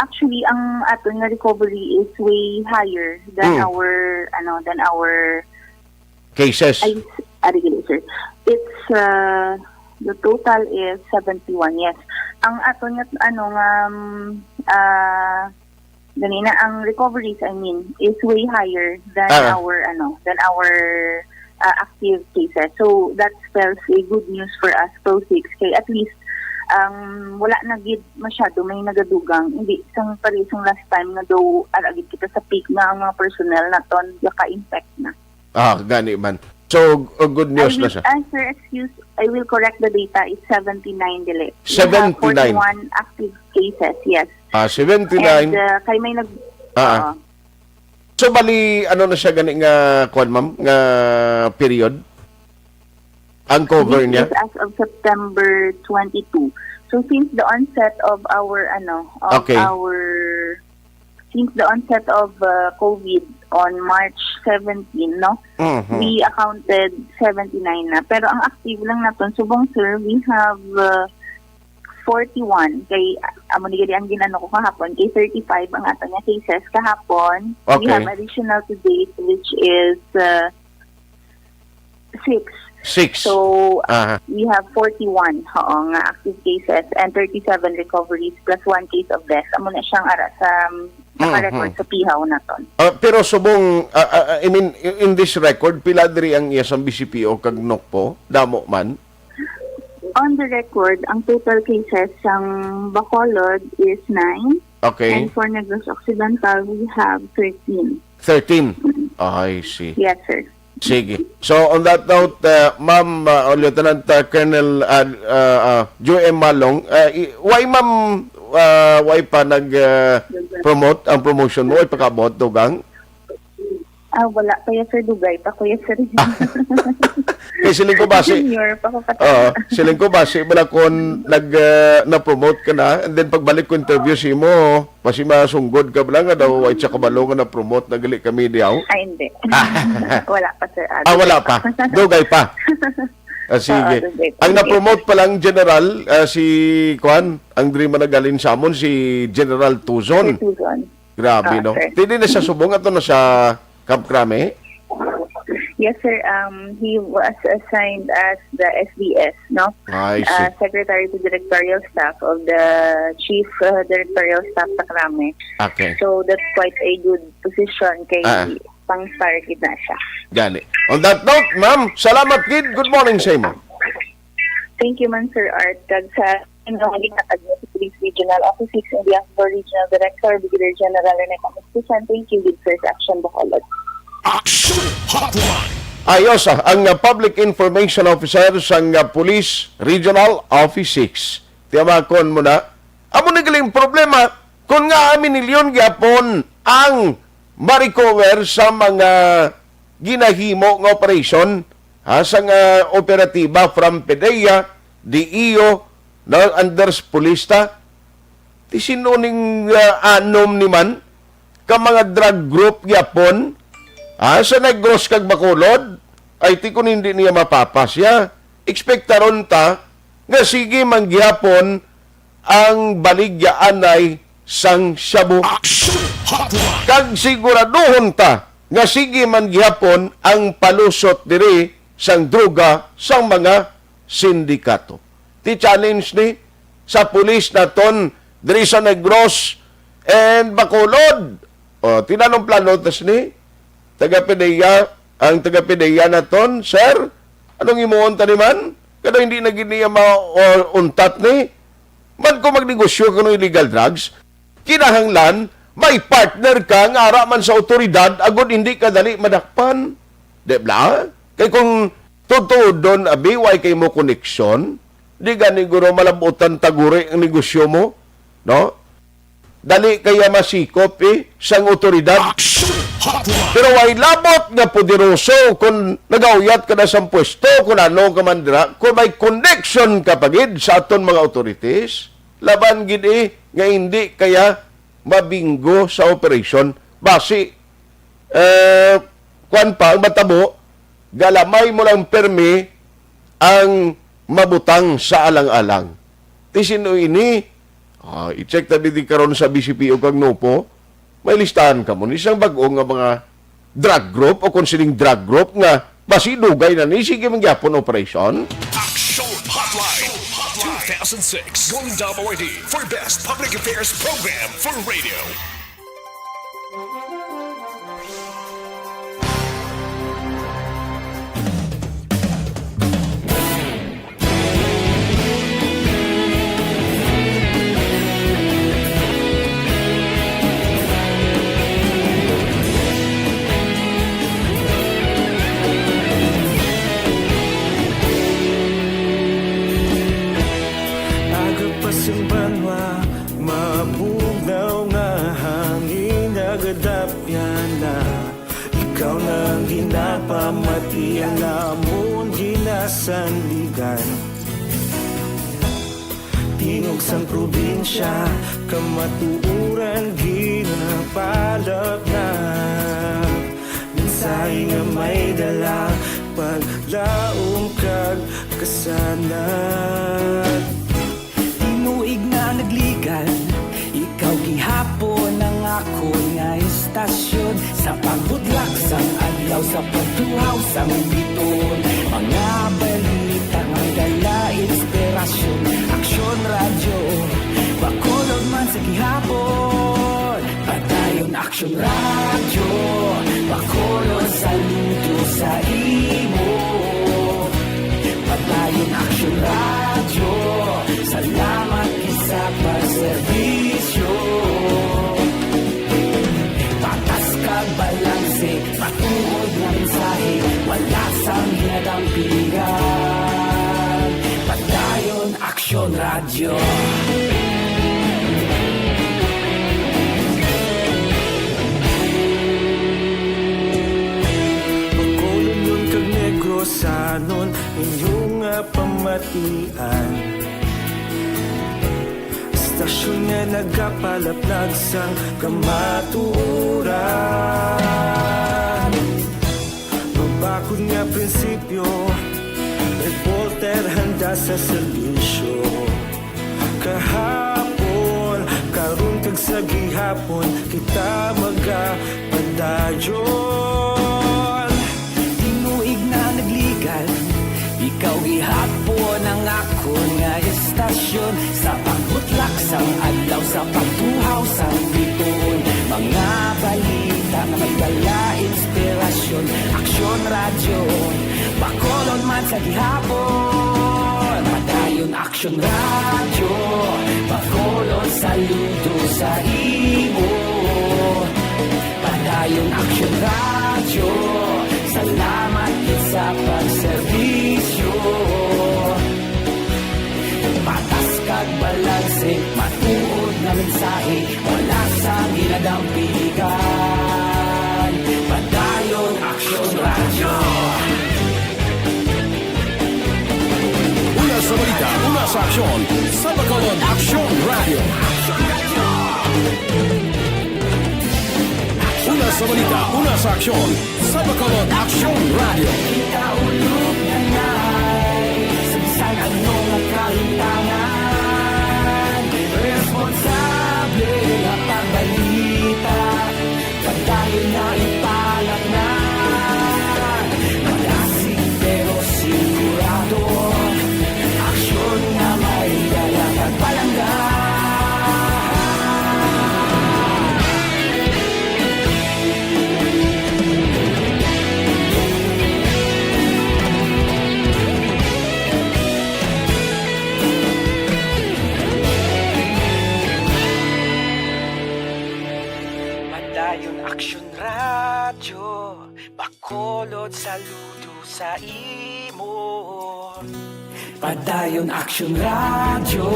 Speaker 6: actually ang aton nga recovery is way higher than our
Speaker 3: Cases.
Speaker 6: sir. It's the total is 71. Yes. Ang aton nga ganina ang recoveries, I mean, is way higher than our active cases. So that spells a good news for us, Pro 6, kay at least wala na gid masyado may nagadugang, hindi isang parisong last time na daw aragid kita sa peak na ang mga personnel naton yaka-infect na.
Speaker 3: Gani man. So, good news na siya.
Speaker 6: Sir, excuse, I will correct the data. It's 79 dili.
Speaker 3: 79.
Speaker 6: 41 active cases, yes.
Speaker 3: 79.
Speaker 6: And kay may
Speaker 3: So, bali, ano na siya gani nga, kwan, ma'am, nga period? Ang cover
Speaker 6: this
Speaker 3: niya?
Speaker 6: is as of September 22. So, since the onset of since the onset of COVID on March 17, no? We accounted 79 na. Pero ang active lang naton, subong sir, we have 41. Kay, amo ni gali ang ginano ko kahapon, kay 35 ang ato nga cases kahapon.
Speaker 3: Okay.
Speaker 6: We have additional to date, which is 6.
Speaker 3: 6.
Speaker 6: So,
Speaker 3: Aha.
Speaker 6: we have 41 nga active cases and 37 recoveries plus 1 case of death. Amo na siyang ara sa naka-record sa pihaw na ton.
Speaker 3: Pero subong, I mean, in this record, pila diri ang iya sa BCPO kag NOCPO? Damo man?
Speaker 6: On the record, ang total cases sang Bacolod is 9.
Speaker 3: Okay.
Speaker 6: And for Negros Occidental, we have 13.
Speaker 3: 13. I see.
Speaker 6: Yes, sir.
Speaker 3: Sige. So, on that note, Ma'am Lieutenant Colonel Joe M. Malong, why ma'am, why pa nag-promote ang promotion mo? Ay pakabot, dugang?
Speaker 6: Wala pa yan, sir. Dugay pa ko yan, sir.
Speaker 3: Kaya siling ko base,
Speaker 6: Junior pa ko
Speaker 3: siling ko base, bala kung na-promote ka na, and then pagbalik ko interview si mo, pasi masunggod ka bala nga daw, ay tsaka balo nga na-promote, nagali kami diyaw.
Speaker 6: Ay, hindi. Wala pa, sir.
Speaker 3: Wala pa. Dugay pa. Sige.
Speaker 6: Dugay pa.
Speaker 3: Ang na-promote pa lang general, si Kwan, ang dream nagalin sa amon, si General Tuzon.
Speaker 6: Tuzon.
Speaker 3: Grabe, no?
Speaker 6: Sir.
Speaker 3: Hindi na siya subong, ato na sa Camp Crame.
Speaker 6: Yes, sir. He was assigned as the SDS, no?
Speaker 3: I see.
Speaker 6: Secretary to Directorial Staff of the Chief Directorial Staff sa Krame.
Speaker 3: Okay.
Speaker 6: So, that's quite a good position kay pang-star kid na siya.
Speaker 3: Gani. On that note, ma'am, salamat kid. Good morning sa imo.
Speaker 6: Thank you, man, Sir Art. Kag sa Police Regional Office 6 and the Akbar Regional Director, Brigadier General Rene Camuscusan. Thank you, good first action, Bacolod.
Speaker 4: Action Hotline.
Speaker 3: Ayos ang Public Information Officer sang Police Regional Office 6. Tiyamakon mo na. Amo nagaling problema kung nga amin nilyon gyapon ang ma-recover sa mga ginahimo nga operation sa nga operatiba from PDEA, DEO, na Anders Polista. Ti sinuning anom ni man ka mga drug group gyapon sa Negros kag Bacolod, ay ti kun hindi niya mapapasya. Ekspektaron ta nga sige mangyapon ang baligyan ay sang Shabu.
Speaker 4: Action Hotline.
Speaker 3: Kag siguraduhon ta nga sige mangyapon ang palusot diri sang droga sang mga sindikato. Ti challenge ni sa pulis naton diri sa Negros and Bacolod. Tinanong plano tas ni ang taga-PDEA naton, sir, anong imuon ta man? Kada hindi na giniya mauntat ni, man ko magnegosyo kung illegal drugs, kinahanglan, may partner ka nga ara man sa otoridad, agod hindi ka dali madakpan. Di ba? Kaya kung totoo doon, way kay mo koneksyon, di gani guro malabutan taguri ang negosyo mo, no? Dali kaya masikop sang otoridad.
Speaker 4: Action Hotline.
Speaker 3: Pero way labot nga poderoso kung nagauyat ka na sa pwesto, kung ano ka man dira, kung may connection ka pagid sa aton mga authorities, laban gid nga hindi kaya mabinggo sa operation basi kwan pa ang matabo galamay mo lang permi ang mabutang sa alang-alang. Tisino ini i-check tabi di karon sa BCPO kag NOPO, may listahan ka mo ni isang bag-o nga mga drug group o considering drug group nga basi dugay na ni sige mangyapon operation.
Speaker 4: Action Hotline. 2006 Golden Dome Award for Best Public Affairs Program for Radio.
Speaker 7: Banwa, mabugnaw nga hangin nagadapyan na ikaw nang ginapamati ang amon ginasanligan. Tingog sang probinsya, kamatuuran ginapalap na mensahe nga may dala paglaong kag kasanat.
Speaker 8: Tinuig na nagligan, ikaw gihapon ang ako nga istasyon sa pagbudlak sang adlaw sa pagtuhaw sa biton. Mga balita nga dala inspirasyon, aksyon radyo, bakolod man sa gihapon. Padayon aksyon radyo, bakolod saludo sa imo. Padayon aksyon radyo, salamat isa pagserbisyo. Patas kag balanse, patuod na mensahe, wala sang ginadampingan. Padayon aksyon radyo.
Speaker 7: Bakolod nun kag negrosanon inyong pamatian. Stasyon nga nagapalaplag sang kamatuuran. Magbakod nga prinsipyo, reporter handa sa serbisyo. Kahapon, karon kag sa gihapon, kita magapadayon.
Speaker 8: Tinuig na nagligal, ikaw gihapon ang ako nga estasyon. Sa pagbutlak sang adlaw, sa pagtuhaw sang biton. Mga balita nga may dala inspirasyon, aksyon radyo, bakolod man sa gihapon. Padayon aksyon radyo, bakolod saludo sa imo. Padayon aksyon radyo, salamat sa pagserbisyo. Patas kag balanse, matuod na mensahe, wala sa ginadampigan. Padayon aksyon radyo.
Speaker 1: Una sa balita, una sa aksyon, sa Bacolod Aksyon Radio. Una sa balita, una sa aksyon, sa Bacolod Aksyon Radio.
Speaker 8: Ikaulog na na'y sa bisan anong nakahintangan. Responsable na pagbalita, pagdayon na ipalat na. Malasig pero sigurado, aksyon na may dalang at palangga. Padayon aksyon radyo, bakolod saludo sa imo. Padayon aksyon radyo,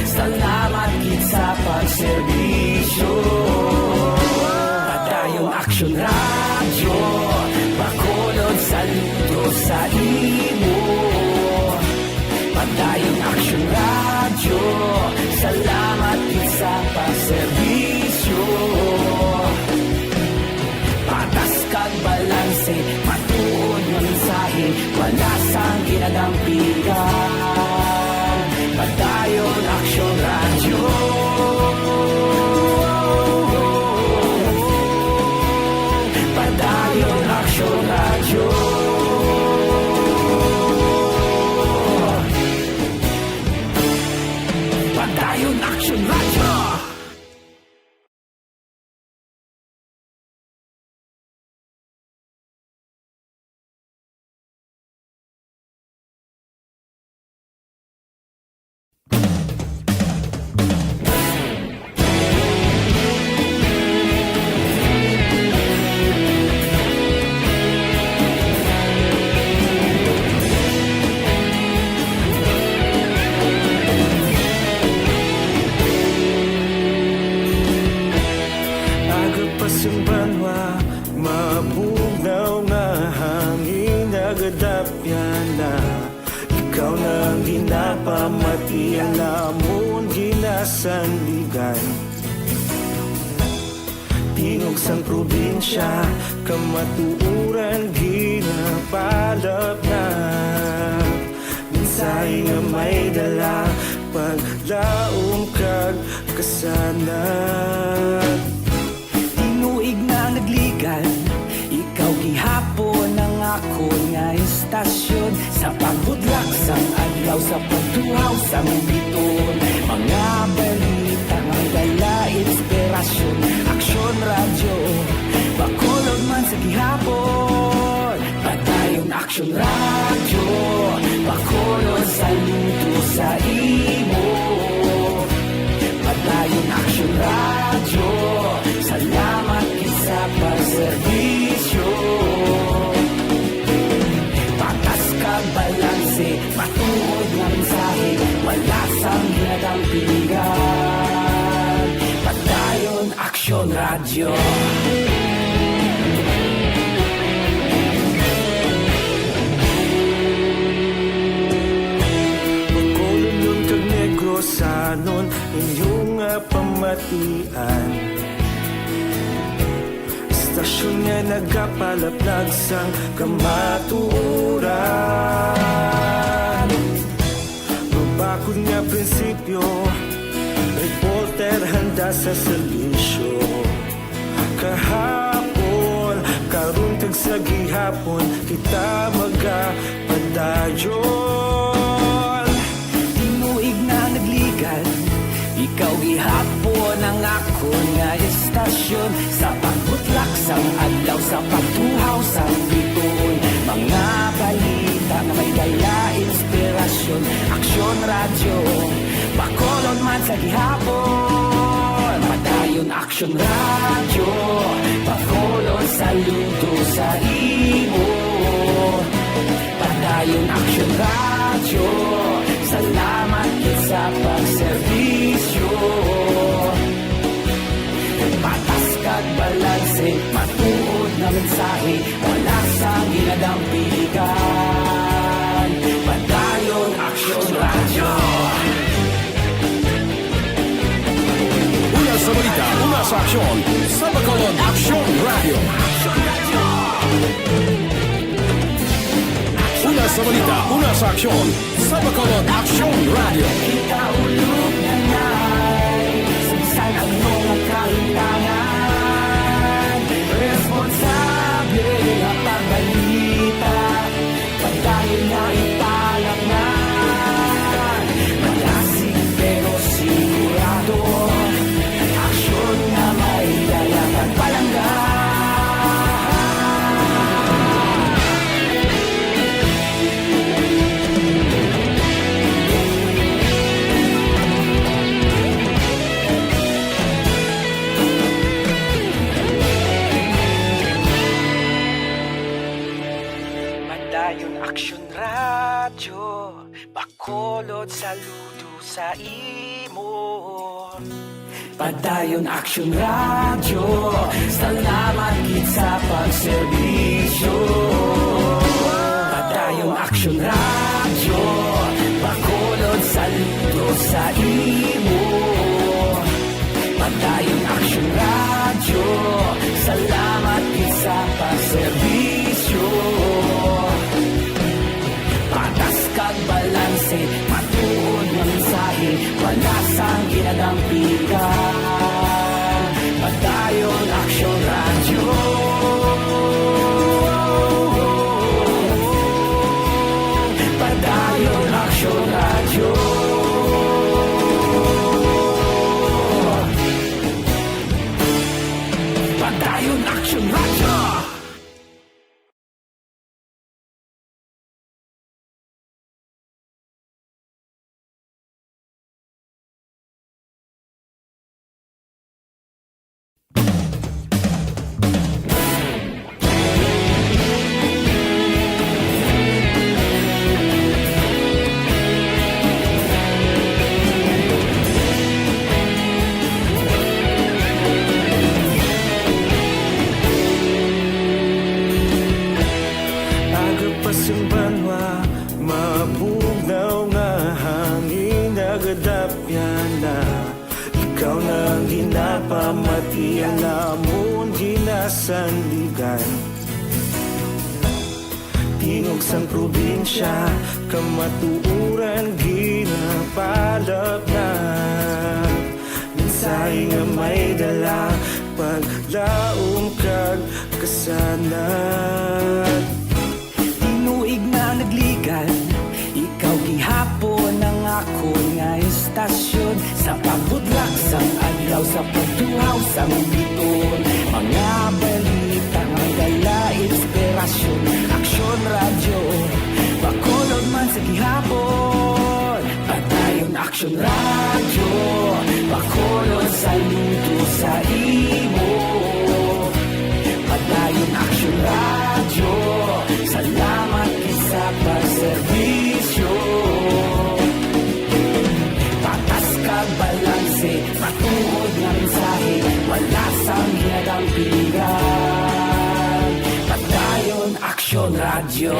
Speaker 8: salamat gid sa pagserbisyo. Padayon aksyon radyo, bakolod saludo sa imo. Padayon aksyon radyo, salamat gid sa pagserbisyo. Patas kag balanse, matuod nga mensahe, wala sang ginadampigan. Padayon aksyon radyo. Padayon aksyon radyo. Padayon aksyon radyo.
Speaker 7: Pasimbanwa, mabugnaw nga hangin nagadapyan na. Ikaw na ang ginapamatian, namon ginasandigan. Tingog sang probinsya, kamatuuran ginapalap na. Minsay nga may dala, paglaong kag kasanat.
Speaker 8: Tinuig na nagligan, ikaw gihapon pagbutlak sang adlaw sa pagtuhaw sang biton. Mga balita nga dala inspirasyon, aksyon radyo, bakolog man sa gihapon. Padayon aksyon radyo, bakolog sa luto sa imo. Padayon aksyon radyo, salamat sa pagserbisyo. Patas kag balanse, matuod nga mensahe, wala sang ginadampingan. Padayon aksyon radyo.
Speaker 7: Pagkulong kag Negrosanon, inyong pamatian. Istasyon nga nagapalaplag sang kamatuoran. Mabakod nga prinsipyo, reporter handa sa serbisyo. Kahapon, karong tag sa gihapon, kita magapadayon.
Speaker 8: Tinuig na nagligan, ikaw gihapon ang ako nga istasyon. Sa pagbutlak sang adlaw, sa pagtuhaw sang biton. Mga balita nga may dala inspirasyon, aksyon radyo, bakolon man sa gihapon. Padayon aksyon radyo, bakolon sa luto sa imo. Padayon aksyon radyo, salamat sa pagserbisyo. Patas kag balanse, matuod na mensahe, wala sang ginadampigan. Padayon aksyon radyo.
Speaker 1: Una sa balita, una sa aksyon, sa Bacolod Aksyon Radio. Una sa balita, una sa aksyon, sa Bacolod Aksyon Radio.
Speaker 8: Kita ulog na na'y sumsan ang mga kahintangan. Responsable na pagbalita, padayon na ipalaknan. Malasig pero sigurado, aksyon na may dalang palanggan. Padayon aksyon radyo, bakolod saludo sa imo. Padayon aksyon radyo, salamat gid sa pagserbisyo. Padayon aksyon radyo, bakolod saludo sa imo. Padayon aksyon radyo, salamat gid sa pagserbisyo. Patas kag balanse, matuod nga mensahe, wala sang ginadampigan. Padayon aksyon radyo. Padayon aksyon radyo. Padayon aksyon radyo.
Speaker 7: Agapasang banwa, mabugnaw nga hangin nagadapyan na. Ikaw nang ginapamatian, namon ginasanligan. Tingog sang probinsya, kamatuuran ginapalap na. Mensahe nga may dala, paglaom kag kasanat.
Speaker 8: Tinuig na nagligan, istasyon sa pagbudlak sang adlaw sa pagtuhaw sang biton. Mga balita may dala inspirasyon, aksyon radyo, bakolod man sa gihapon. Padayon aksyon radyo, bakolod sa luto sa imo. Padayon aksyon radyo, salamat sa pagserbisyo. Patas kag balanse, patuod nga mensahe, wala sang hinadang pilihan. Padayon aksyon radyo.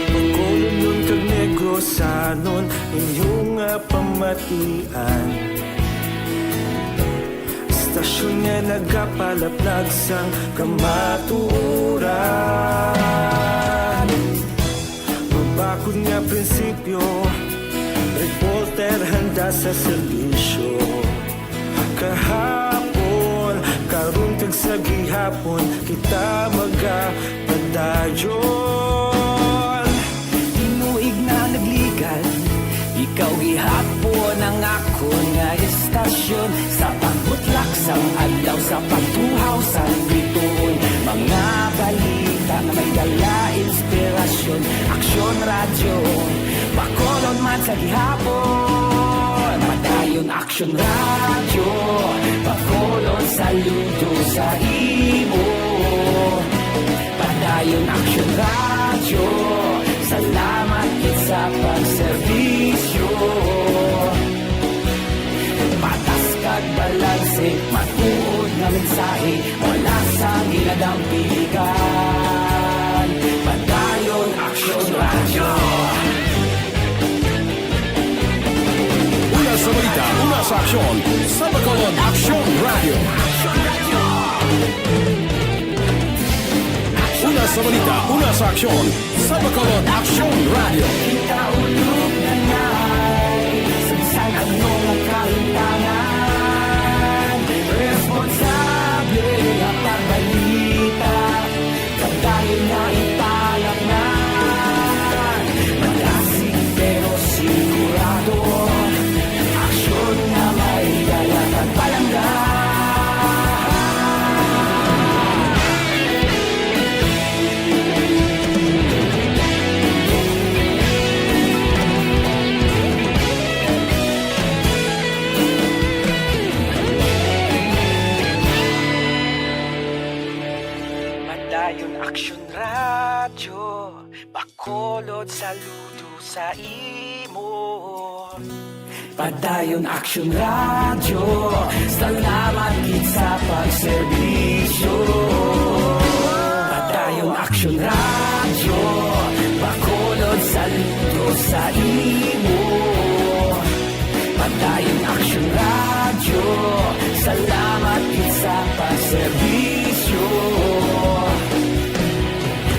Speaker 7: Pagkulong kag negosanon inyong pamatian. Istasyon nga nagapalaplag sang kamatuuran. Mabakod nga prinsipyo, reporter handa sa serbisyo. Kahapon, karong kag sa gihapon, kita magapadayon.
Speaker 8: Tinuig na nagligal, ikaw gihapon ang ako nga istasyon sa pagbutlak sang adlaw sa pagtuhaw sang biton. Mga balita na may dala inspirasyon, aksyon radyo, bakolon man sa gihapon. Padayon aksyon radyo, bakolon saludo sa imo. Padayon aksyon radyo, salamat sa pagserbisyo. Patas kag balanse, matuod nga mensahe, wala sang ginadang pilihan. Padayon aksyon radyo.
Speaker 1: Una sa balita, una sa aksyon, sa Bacolod Aksyon Radio. Una sa balita, una sa aksyon, sa Bacolod Aksyon Radio.
Speaker 8: Kita ulog na ngay, sagsang anong ang kahintangan. Responsable ang pagbalita, pagdayon na ipalaknan. Malasig pero sigurado, aksyon na may dalatag palanggan. Padayon aksyon radyo, bakolod saludo sa imo. Padayon aksyon radyo, salamat gid sa pagserbisyo. Padayon aksyon radyo, bakolod saludo sa imo. Padayon aksyon radyo, salamat gid sa pagserbisyo.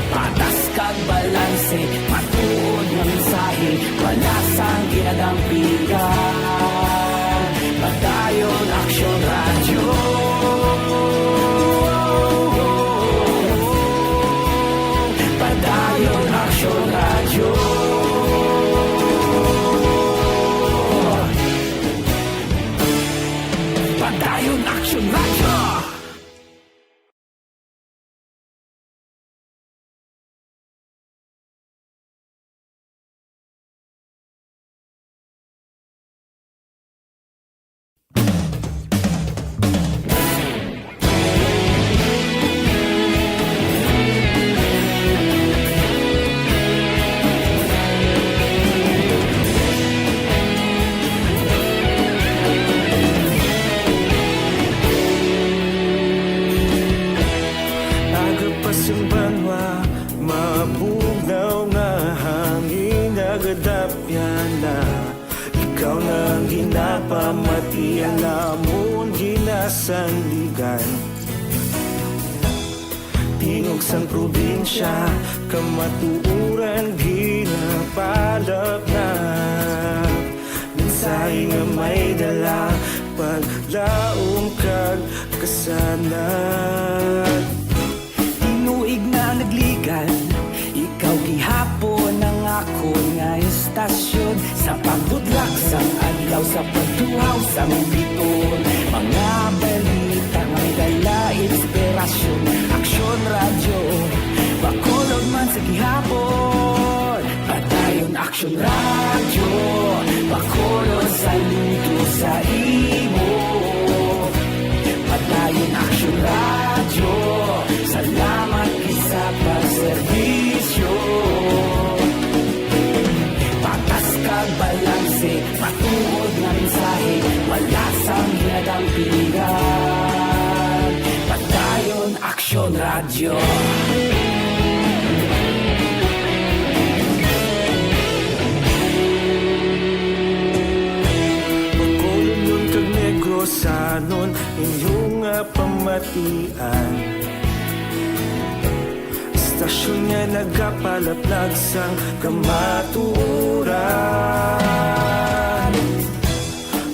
Speaker 8: Patas kag balanse, matuod nga mensahe, wala sang ginadang pilihan. Padayon aksyon radyo. Padayon aksyon radyo. Padayon aksyon radyo.
Speaker 7: Agapasumbanwa, mabugnaw nga hangin nagadapyan na. Ikaw nang ginapamatian namon ginasandigan. Tingog sang probinsya, kamatuuran ginapalap na. Mensahe nga may dala, paglaom kag kasanat.
Speaker 8: Tinuig na sang biton. Mga balita may dala inspirasyon. Aksyon radyo, bakulog man sa gihapon. Padayon aksyon radyo, bakulog sa luto sa imo. Padayon aksyon radyo, salamat isa pagserbisyo. Patas kag balanse, matuod nga mensahe, wala sang hinadang pilihan. Padayon aksyon radyo.
Speaker 7: Bakulong nun kag negrosanon inyong pamatian. Istasyon nga nagapalaplag sang kamaturan.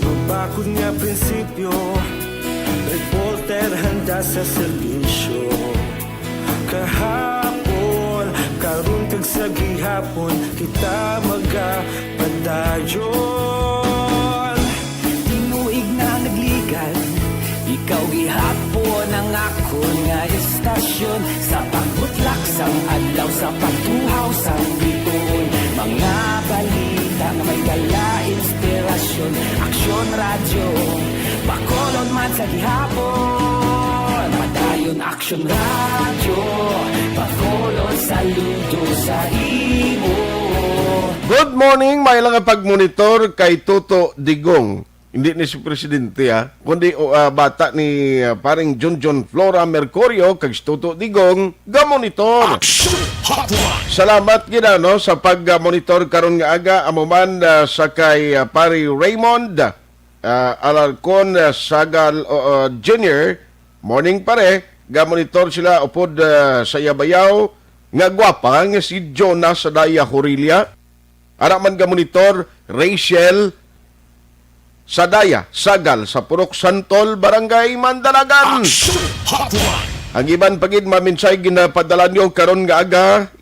Speaker 7: Mabakod nga prinsipyo, reporter handa sa serbisyo. Kahapon, karun kag sa gihapon, kita magapadayon.
Speaker 8: Tinuig na nagligan, ikaw gihapon ang akon nga istasyon. Sa pagbutlak sang adlaw, sa pagtuhaw sang biton. Mga balita nga may dala inspirasyon. Aksyon radyo, bakolon man sa gihapon. Padayon aksyon radyo, bakolon saludo sa imo.
Speaker 3: Good morning, may lang ang pagmonitor kay Toto Digong. Hindi ni si Presidente kundi bata ni paring John Flora Mercurio kag si Toto Digong gamonitor. Salamat gina no sa pag-monitor karon nga aga amuman sa kay pari Raymond Alarcon Sagal Jr. Morning pare, gamonitor sila upod sa Yabayaw nga gwapa nga si Jonas Sadaya Horilia. Ara man gamonitor Rachel Sadaya Sagal sa Purok Santol, Barangay Mandalagan. Ang iban pagid maminsay ginapadala niyo karon nga aga,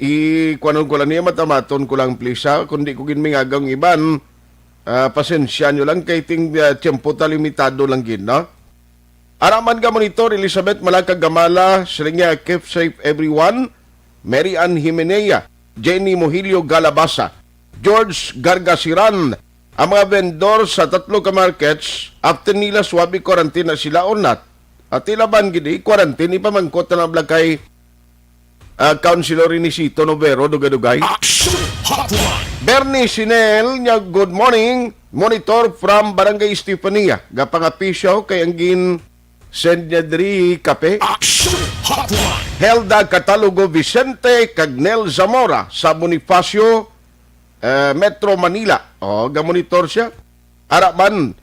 Speaker 3: kuanon ko lang niya matamaton ko lang please kundi ko ginmingagang iban. Pasensya nyo lang kay ting tiempo ta limitado lang gin, no? Araman ka monitor Elizabeth Malacag Gamala, Seringa keep safe everyone. Mary Ann Jimenea, Jenny Mohilio Galabasa, George Gargasiran. Ang mga vendor sa tatlo ka markets, after nila swabi quarantine na sila or not. At ilaban gini, quarantine, ipamangkot na nabla kay Councilor Inisito Novero, Dugadugay. Bernie Sinel, niya good morning. Monitor from Barangay Estefania. Gapangapisyo kay Anggin Sendadri Kape. Helda Catalogo Vicente, Cagnel Zamora sa Bonifacio, Metro Manila. Gamonitor siya. Araman,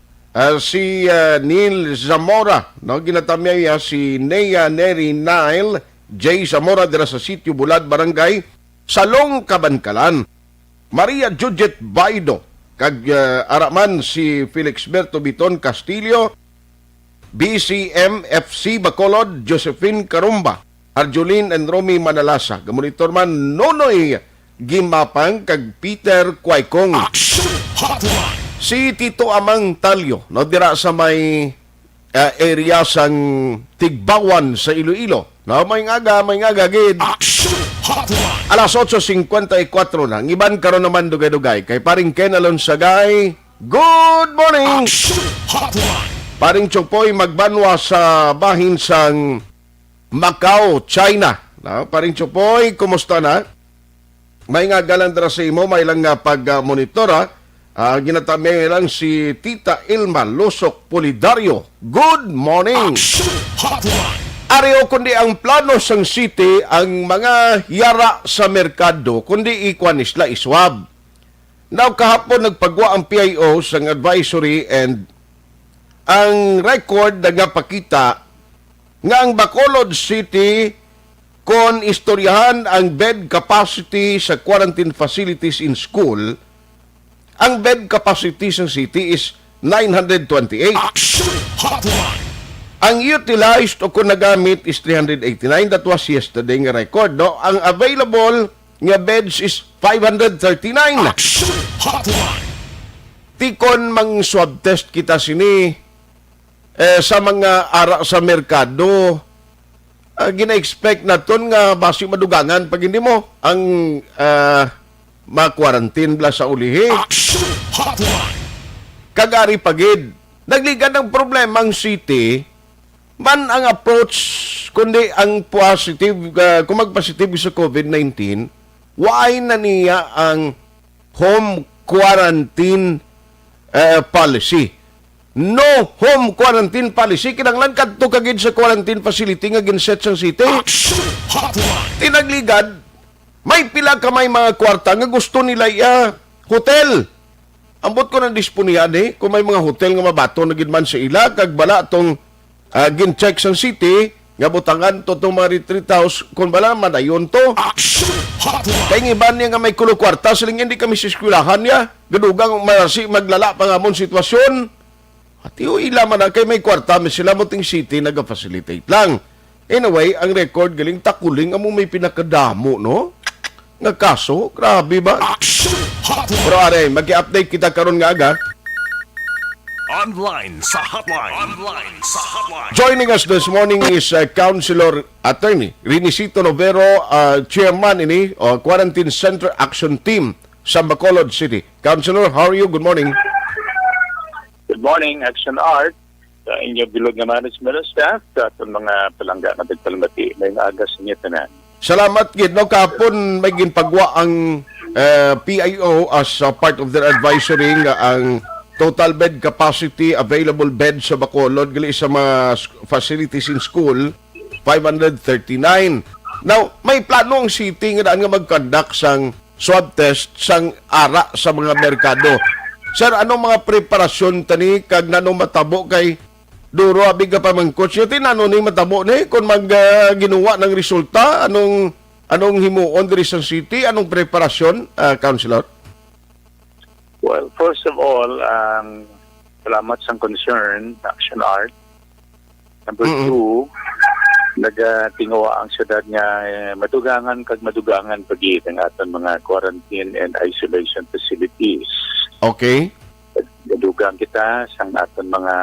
Speaker 3: si Neil Zamora, ginatamya si Nea Neri Nile, J. Zamora dira sa Sitio Bulad, Barangay Salong, Kabankalan. Maria Judith Baido, kag araman si Felix Berto Biton Castillo, BCM FC Bacolod, Josephine Carumba, Arjolin and Romy Manalasa. Gamonitor man Nonoy Gimapang kag Peter Quaykong. Si Tito Amang Talyo, dira sa may area sang Tigbawan sa Iloilo. May nga gid. Alas 8:54 na. Iban karon naman dugay-dugay kay paring Ken Alonsagay. Good morning. Paring Chopoy magbanwa sa bahin sang Macau, China. Paring Chopoy, kumusta na? May nga galandra sa imo, may lang nga pag-monitor ginatamay lang si Tita Ilma Lusok Polidario. Good morning. Ariyo kundi ang plano sang city ang mga yara sa merkado kundi ikuan isla iswab. Now kahapon nagpagwa ang PIO sang advisory and ang record na pakita nga ang Bacolod City kon istoryahan ang bed capacity sa quarantine facilities in school, ang bed capacity sa city is 928. Ang utilized o kung nagamit is 389. That was yesterday nga record, no? Ang available nga beds is 539. tikon mang swab test kita sini sa mga ara sa merkado. Gina-expect naton nga basi madugangan pag hindi mo ang ma-quarantine bla sa ulihi.
Speaker 4: Action Hotline.
Speaker 3: Kagari pagid. Nagligan ng problema ang city, man ang approach, kundi ang positive, kung mag-positive sa COVID-19, why na niya ang home quarantine policy. No home quarantine policy. Kinanglan kadto kagid sa quarantine facility nga ginset sa city.
Speaker 4: Action Hotline.
Speaker 3: Tinagligad, may pila ka may mga kwarta nga gusto nila hotel. Ambot ko ng disponiyan kung may mga hotel nga mabato na gidman sa ila, kag bala itong gin-check sa city, nga butangan to itong mga retreat house, kung bala madayon to.
Speaker 4: Action Hotline.
Speaker 3: Kaya ng iban niya nga may kulong-kwarta, siling hindi kami siskwelahan niya, gadugang marasi maglala pa nga mong sitwasyon. At yung ilaman na kay may kwarta, may sila moting city nag-facilitate lang. Anyway, ang record galing takuling amo may pinakadamo, no? Nga kaso, grabe ba?
Speaker 4: Action Hotline.
Speaker 3: Pero are, mag-i-update kita karon nga agad.
Speaker 4: Online sa hotline. Online sa hotline.
Speaker 3: Joining us this morning is Councilor Attorney Rinicito Novero, Chairman ini Quarantine Center Action Team sa Bacolod City. Councilor, how are you? Good morning.
Speaker 9: Good morning, Action Art, sa inyong bilog na management staff, at ang mga palangga na nagpalamati may agas niya tanan.
Speaker 3: Salamat gid no kapon may ginpagwa ang PIO as part of their advisory nga ang total bed capacity available bed sa Bacolod gali sa mga facilities in school 539. Now, may plano ang city nga daan nga mag-conduct sang swab test sang ara sa mga merkado. Sir, anong mga preparasyon tani kag nanong matabo kay duro abig ka pa mang coach yo tinano ni matabo ni kung ginawa ng resulta anong himuon diri sa city, anong preparasyon, Councilor?
Speaker 9: Well, first of all, salamat sa concern, Action Art. Number two, nagatingawa ang syudad nga madugangan pagid ang aton mga quarantine and isolation facilities.
Speaker 3: Okay.
Speaker 9: Madugang kita sa aton mga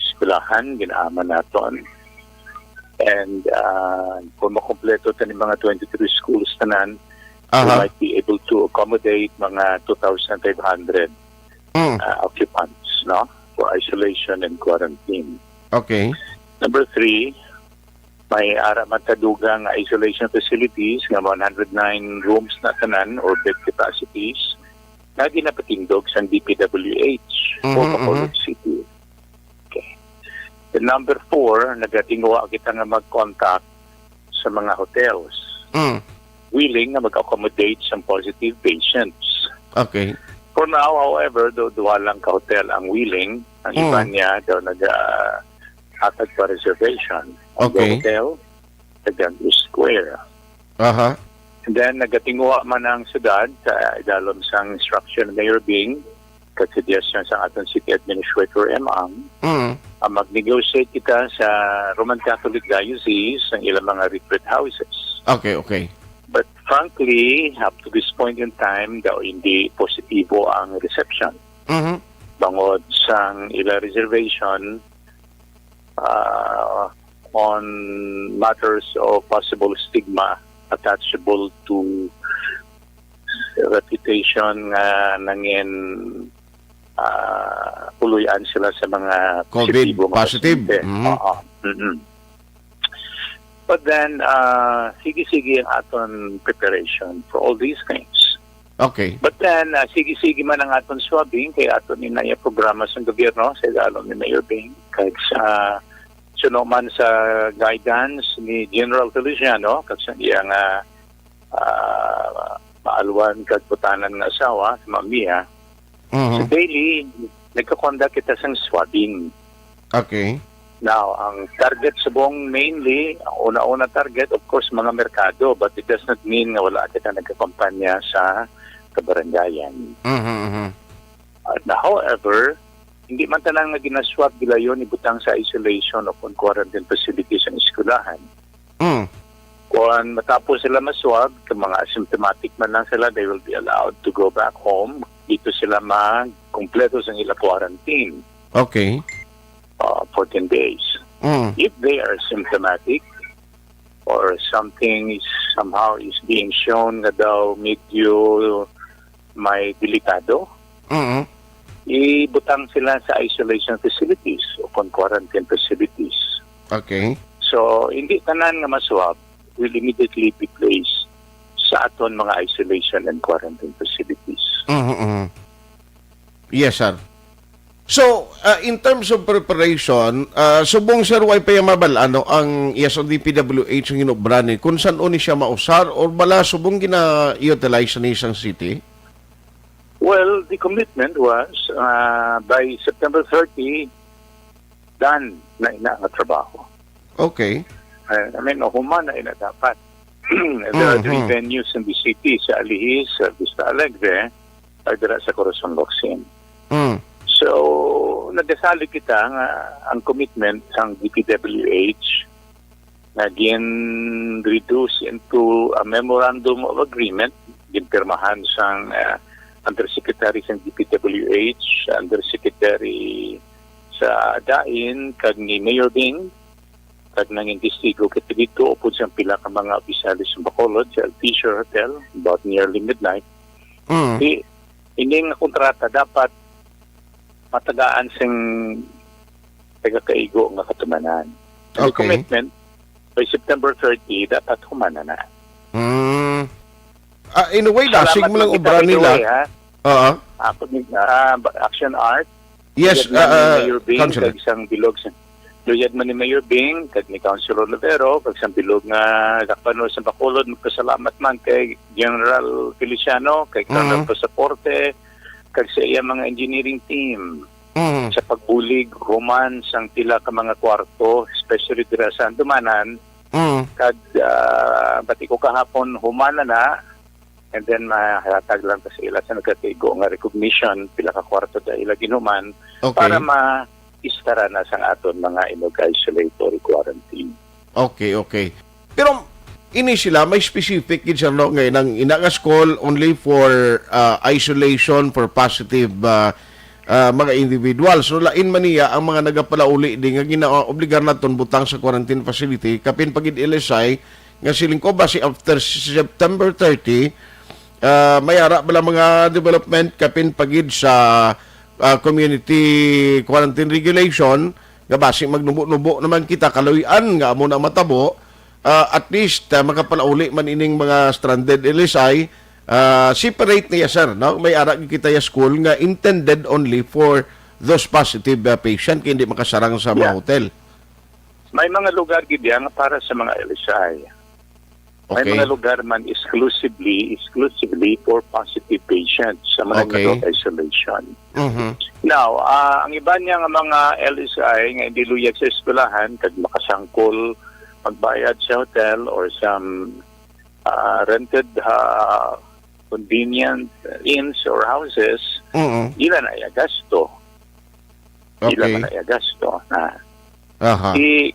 Speaker 9: eskwelahan, ginaaman naton. And kung makompleto tanin mga 23 schools tanan, we might be able to accommodate mga 2,500 occupants, no, for isolation and quarantine.
Speaker 3: Okay.
Speaker 9: Number three, may ara matadugang isolation facilities nga 109 rooms na tanan or bed capacities na ginapatindog sa DPWH o Bacolod City. Okay. And number four, nagatingawa kita nga mag-contact sa mga hotels. Willing na mag-accommodate some positive patients.
Speaker 3: Okay.
Speaker 9: For now, however, duha lang ka-hotel ang willing. Ang iba niya daw nag-atag pa reservation.
Speaker 3: Okay.
Speaker 9: Ang hotel, Tagandu Square. And then, nagatinguha man ang syudad sa idalom sang instruction ng Mayor Bing, katsudiyasyon sa ating City Administrator Emang, mag-negotiate kita sa Roman Catholic Diocese ang ilang mga retreat houses.
Speaker 3: Okay, okay.
Speaker 9: But frankly, up to this point in time, daw hindi positibo ang reception. Bangod sang ila reservation on matters of possible stigma attachable to reputation nga nangin puluyan sila sa mga
Speaker 3: COVID positive.
Speaker 9: But then, sige-sige ang aton preparation for all these things.
Speaker 3: Okay.
Speaker 9: But then, sige-sige man ang aton swabbing, kaya aton inaya programa sa gobyerno, sa idalom ni Mayor Bing, kahit sa sunuman sa guidance ni General Feliciano, kahit sa iyang maalwan kagputanan ng asawa, si Mamiya. So daily, nagkakonda kita sa swabbing.
Speaker 3: Okay.
Speaker 9: Now, ang target sa buong mainly, ang una-una target, of course, mga merkado, but it does not mean na wala kita nagkakompanya sa kabarangayan. However, hindi man talang na ginaswab bila yun, ibutang sa isolation o quarantine facilities ang eskwelahan. Kung matapos sila maswab, kung mga asymptomatic man lang sila, they will be allowed to go back home. Dito sila kumpleto sa ila quarantine
Speaker 3: Okay.
Speaker 9: 14 days. If they are symptomatic or something is somehow is being shown na daw medyo may delikado, ibutang sila sa isolation facilities o quarantine facilities.
Speaker 3: Okay.
Speaker 9: So, hindi tanan nga maswab will immediately be placed sa aton mga isolation and quarantine facilities.
Speaker 3: Yes, sir. So, in terms of preparation, subong sir, way pa yung mabalano ang DPWH ang inobrani kung saan ni siya mausar or bala subong gina-utilize na isang city?
Speaker 9: Well, the commitment was by September 30, done na ina ang trabaho.
Speaker 3: Okay.
Speaker 9: I mean, human na ina dapat. There are 3 venues in the city, sa Alihis, sa Vista Alegre, at dira sa Corazon Locsin. So, nagasali kita nga ang commitment ng DPWH na gin-reduce into a memorandum of agreement ginpirmahan sang Undersecretary sa DPWH, Undersecretary sa DAIN, kag ni Mayor Bing, kag nang investigo kita dito upod sa pila ka mga opisyalis sa Bacolod sa Fisher Hotel about nearly midnight. Hindi nga kontrata dapat matagaan sing taga-kaigo nga katumanan. The commitment by September 30 dapat humana na.
Speaker 3: In a way, dasig mo lang obra nila.
Speaker 9: Action Art.
Speaker 3: Yes,
Speaker 9: Mayor Bing,
Speaker 3: Councilor.
Speaker 9: kag isang bilog sa luyad man ni Mayor Bing, kag ni Councilor Olivero, kag isang bilog nga kakpano sa Bacolod, magpasalamat man kay General Feliciano, kay Colonel Pasaporte, kag sa iya mga engineering team sa pagbulig human sang pila ka mga kwarto, especially dira sa Andumanan, kag bati ko kahapon humana na, and then mahatag lang ta sa ila sa nagkatigo nga recognition pila ka kwarto da ila ginuman para ma-istara na sa aton mga inog-isolatory quarantine.
Speaker 3: Okay. Pero ini sila may specific gid siya no ngayon ang inagas call only for isolation for positive mga individual. So lain man niya ang mga nagapalauli di nga ginaobligar naton butang sa quarantine facility kapin pagid LSI nga siling ko ba si after September 30 mayara bala mga development kapin pagid sa community quarantine regulation nga basi magnubo-nubo naman kita kaluyan nga amo na matabo. At least makapalauli man ining mga stranded LSI separate niya sir no may ara kita ya school nga intended only for those positive patient kaya hindi makasarang sa mga hotel.
Speaker 9: May mga lugar gid nga para sa mga LSI. May mga lugar man exclusively for positive patients sa mga isolation. Now, ang iba niya nga mga LSI nga hindi luyag sa eskwelahan kag makasangkol magbayad sa hotel or some rented convenient inns or houses, ila na iya gasto. Ila na iya gasto.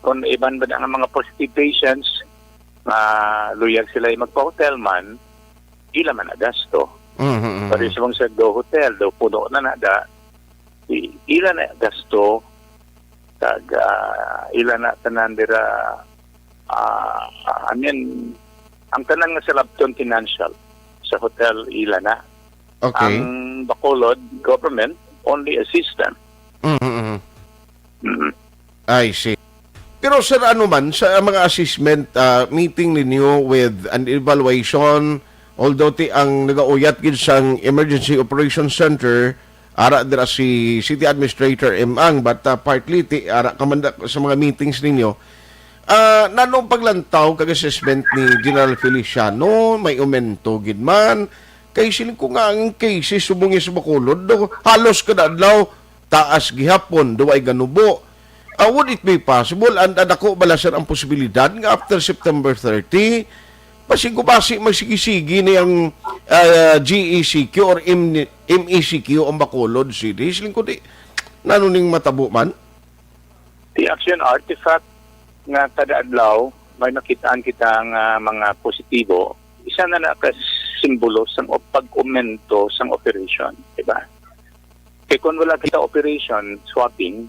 Speaker 9: Kung iban ba ang mga positive patients, luyag sila magpa-hotel man, ila man na gasto. Pero isang sa hotel, daw puno na nada, ila na gasto, kag ila na tanan dira ang tanan nga sa Labton Financial sa hotel ila na. Ang Bacolod government only assistant.
Speaker 3: I see. Pero sir, ano man sa mga assessment meeting ninyo with an evaluation, although ang nagauyat gid sang Emergency Operations Center ara dira si City Administrator Ang, but partly ara kamanda sa mga meetings ninyo. Nanong paglantaw kag assessment ni General Feliciano may aumento gid man kay siling ko nga ang cases subong sa Bacolod halos kada adlaw taas gihapon do ay ganubo. Would it be possible and ako bala sir ang posibilidad nga after September 30 pasig-basi magsigisigi niyang GECQ or MECQ ang Bacolod City siling ko di nanuning matabo man?
Speaker 9: The action artifact nga kada adlaw may nakitaan kita nga mga positibo, isa na nakasimbolo sang pag-aumento sang operation, diba? Kaya kung wala kita operation, swabbing,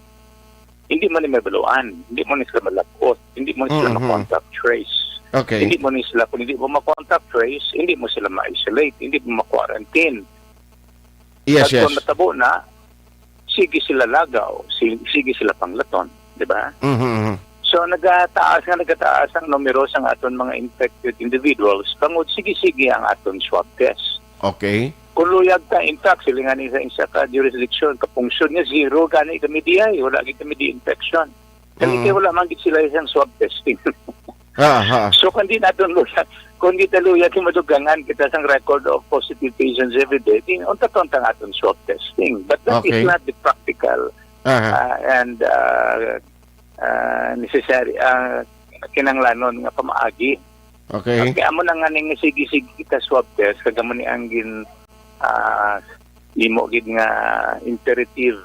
Speaker 9: hindi mo ni mabaluan, hindi mo ni sila malapot, hindi mo ni sila ma-contact trace.
Speaker 3: Okay.
Speaker 9: Hindi mo ni sila, kung hindi mo ma-contact trace, hindi mo sila ma-isolate, hindi mo ma-quarantine.
Speaker 3: Yes,
Speaker 9: At kung
Speaker 3: yes.
Speaker 9: natabo na, sige sila lagaw, sige sila panglaton, di ba? So nagataas ang numero sa aton mga infected individuals, tungod sige-sige ang aton swab test.
Speaker 3: Okay.
Speaker 9: Kung luyag ka, in fact, sila nga sa isa ka jurisdiction, kapungsyon niya zero, gani kami diay, wala kami di infection. Kasi wala man gid sila isang swab testing. So kung di natin luyag, kung di taluyag yung madugangan kita sang record of positive patients every day, unta-unta nga aton swab testing. But that is not the practical and necessary kinanglanon nga pamaagi.
Speaker 3: Okay.
Speaker 9: Kaya mo na nga ning sige-sige kita swab test kagamo ni ang gin imo gid nga imperative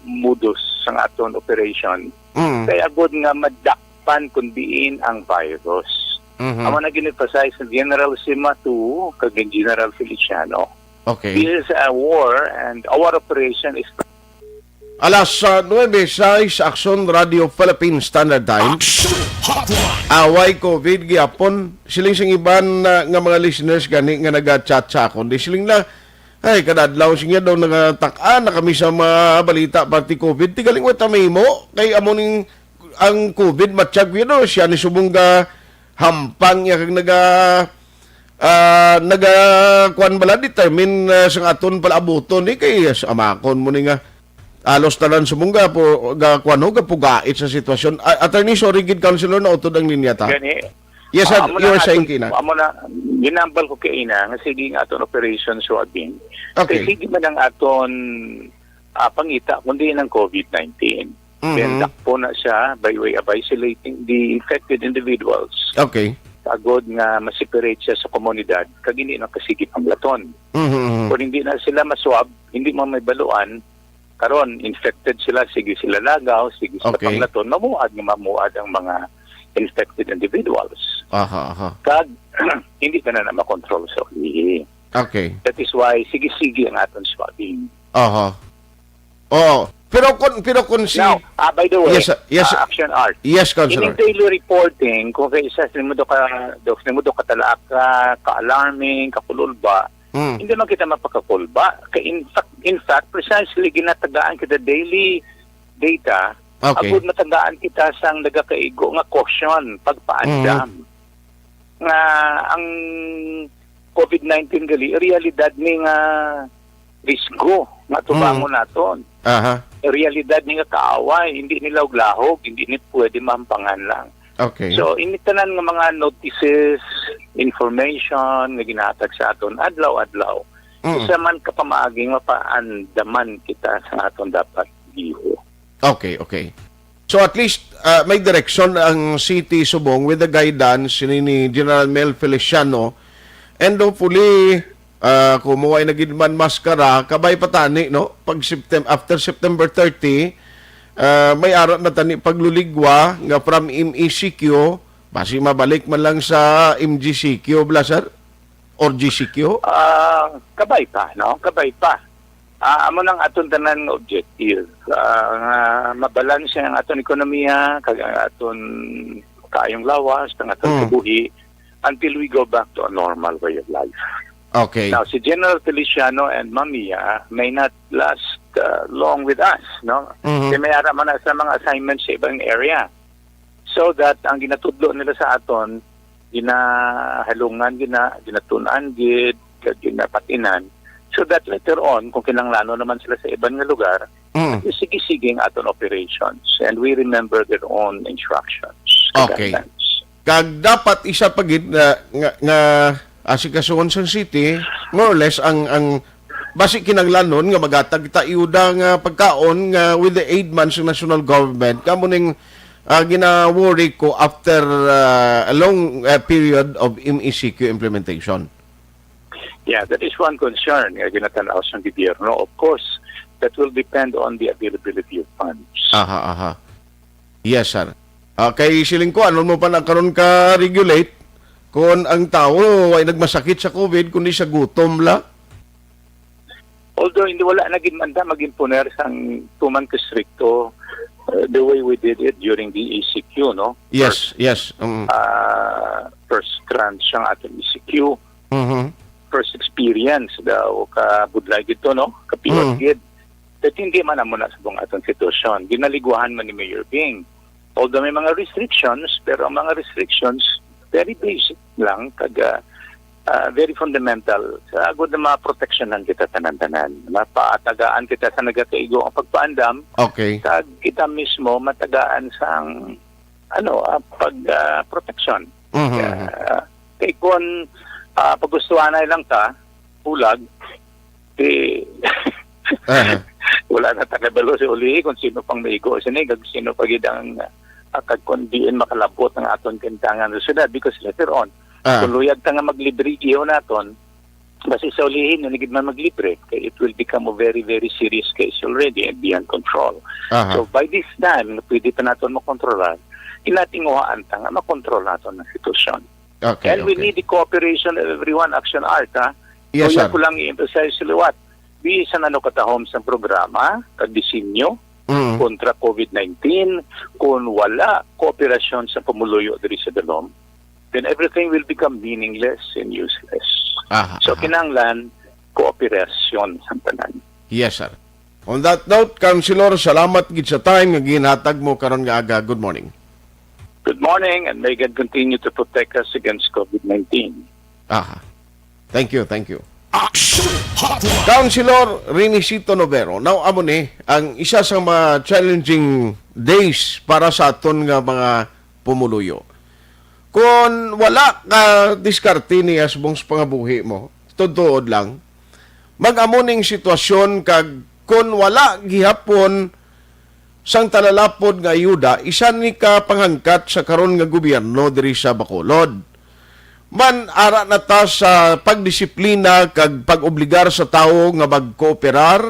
Speaker 9: modus sa aton operation. Kaya good nga madakpan kun diin ang virus. Amo na gin-emphasize sa General Sima 2 kag General Feliciano.
Speaker 3: Okay.
Speaker 9: This is a war and our operation is
Speaker 3: Alas 9:06 Action Radio Philippine Standard Time.
Speaker 4: Action Hotline.
Speaker 3: Away COVID gyapon. Siling sing iban nga mga listeners gani nga naga-chat sa akon. Di siling na ay kadadlaw siya daw nagatak-an na kami sa mga balita pati COVID. Tigaling wa mo kay amo ning ang COVID matsyag yun siya ni subong ga hampang ya kag naga kuan bala determine sa aton palabuton ni kay amakon mo ni nga alos tanan sumungga po ga kuano ga pugait sa sitwasyon. Attorney, sorry gid counselor na utod ang linya ta.
Speaker 9: gani.
Speaker 3: Yes, sir, you were saying kina.
Speaker 9: Amo na ginambal ko kay ina nga sige nga aton operation swabbing.
Speaker 3: Okay.
Speaker 9: Kay sige man ang aton pangita kundi ng COVID-19. Then dakpo na siya by way of isolating the infected individuals.
Speaker 3: Okay.
Speaker 9: Agod nga ma-separate siya sa komunidad kag hindi na kasigi panglaton. Kung hindi na sila maswab, hindi mo may baluan, karon infected sila, sige sila lagaw, sige sila panglaton, mamuad ang mga infected individuals. Kag hindi ka na makontrol sa ulihi.
Speaker 3: Okay.
Speaker 9: That is why sige-sige ang aton swabbing.
Speaker 3: Pero kung si
Speaker 9: Now, by the way,
Speaker 3: yes,
Speaker 9: Action Art.
Speaker 3: Yes, counselor.
Speaker 9: In daily reporting, kung kay isa sinimudo ka talaak ka-alarming, kakululba, hindi man kita mapakakulba. In fact, precisely ginatagaan kita daily data, agud matagaan kita sang nagakaigo nga caution, pagpaandam. Nga ang COVID-19 gali, realidad ni nga risgo nga tubangon naton. Realidad ni nga kaaway, hindi nila uglahog, hindi ni pwede mampangan lang.
Speaker 3: Okay.
Speaker 9: So, initanan nga mga notices, information nga ginahatag sa aton adlaw-adlaw. Isa man kapamaaging mapaandaman kita sa aton dapat giho.
Speaker 3: Okay. So at least may direction ang City Subong with the guidance ni General Mel Feliciano, and hopefully kumuha na gid man maskara kabay patani no pag after September 30 may ara na tani pagluligwa nga from MECQ basi mabalik man lang sa MGCQ blaser or GCQ.
Speaker 9: Kabay pa. Amo nang aton tanan nga objective. Mabalance ang aton ekonomiya, kag aton kayong lawas, ang aton kabuhi until we go back to a normal way of life.
Speaker 3: Okay.
Speaker 9: Now, si General Feliciano and Mamiya may not last long with us, no? Kasi may ara man sa mga assignments sa ibang area. So that ang ginatudlo nila sa aton, ginahalungan, ginatunan, ginapatinan, so that later on, kung kinanglano naman sila sa ibang nga lugar, sige-sige ang aton operations and we remember their own instructions.
Speaker 3: Okay. Kag dapat isa pagid nga asikasuhon sa city, more or less ang basi kinanglanon nga magatag ta iuda nga pagkaon nga with the aid man sa national government kamo ning gina-worry ko after a long period of MECQ implementation.
Speaker 9: Yeah, that is one concern nga ginatanaw sa gobyerno. Of course, that will depend on the availability of funds.
Speaker 3: Yes, sir. Kay siling ko, ano mo pa nagkaroon ka regulate kung ang tao ay nagmasakit sa COVID kundi sa gutom la?
Speaker 9: Although hindi wala naging manda mag-imponer sang tuman kastrikto the way we did it during the ECQ, no?
Speaker 3: Yes, yes.
Speaker 9: First tranche ang ating ECQ.
Speaker 3: Mhm.
Speaker 9: First experience daw kabudlay gito, no? Kapiyot gid. That hindi man amo na sa buong atong sitwasyon. Ginaliguan man ni Mayor Bing. Although may mga restrictions, pero ang mga restrictions very basic lang, very fundamental. Sa agad na maproteksyonan kita tanan-tanan. Mapatagaan kita sa nagakaigo ang pagpaandam.
Speaker 3: Okay.
Speaker 9: Kag kita mismo matagaan sang pagproteksyon. Kay kung paggustuhan na lang ta, pulag, wala na takabalo si uli kung sino pang maigo sinig, sino pagidang kagkondiin makalabot ng aton kintangan sa syudad because later on, kung luyag ta nga maglibre iyo naton, basi sa ulihin, nagigid man maglibre, kaya it will become a very, very serious case already and beyond control. So by this time, pwede pa natin makontrolan, inatinguhaan ta nga makontrol natin ang sitwasyon.
Speaker 3: Okay,
Speaker 9: and we need the cooperation of everyone, Action Art, ha?
Speaker 3: Yes,
Speaker 9: so,
Speaker 3: sir.
Speaker 9: yan ko lang i-emphasize sila bisan katahom sa programa, kagdisinyo, kontra COVID-19, kung wala kooperasyon sa pamuluyo diri sa Dalom, then everything will become meaningless and useless. So, kinanglan, kooperasyon sa tanan.
Speaker 3: Yes, sir. On that note, Councilor, salamat gid sa time nga ginhatag mo karon nga aga. Good morning.
Speaker 9: Good morning, and may God continue to protect us against COVID-19.
Speaker 3: Thank you, thank you.
Speaker 4: Action Hotline.
Speaker 3: Councilor Renisito Novero, now amo ni ang isa sa mga challenging days para sa aton nga mga pumuluyo. Kung wala ka diskarte niya sa buong pangabuhi mo, tutuod lang, mag-amuning sitwasyon kag kung wala gihapon sang talalapod nga ayuda, isa ni ka pangangkat sa karon nga gobyerno diri sa Bacolod. Man ara na ta sa pagdisiplina kag pag-obligar sa tawo nga magkooperar,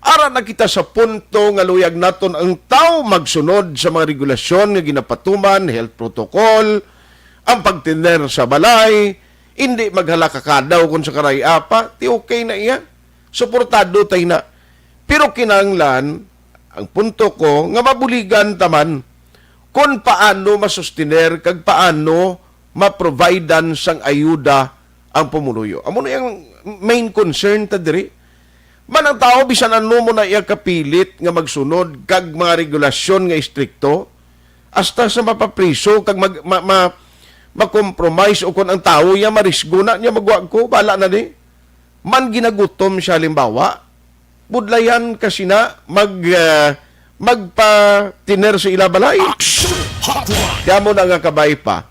Speaker 3: ara na kita sa punto nga luyag naton ang tawo magsunod sa mga regulasyon nga ginapatuman, health protocol, ang pagtiner sa balay, hindi maghalakakadaw kung sa karayapa, ti okay na iya. Suportado tayo na. Pero kinanglan, ang punto ko, nga mabuligan taman kung paano masustiner kag paano ma-providean sang ayuda ang pumuluyo. Amo na yung main concern ta diri. Man ang tao bisan ano mo na iya kapilit nga magsunod kag mga regulasyon nga istrikto hasta sa mapapriso kag ma-compromise o kung ang tao ya marisgo na niya magwag ko bala na ni. Man ginagutom siya halimbawa, budlayan kasi na magpa-tiner sa ilabalay.
Speaker 4: Action Hotline.
Speaker 3: Kaya mo na nga kabay pa.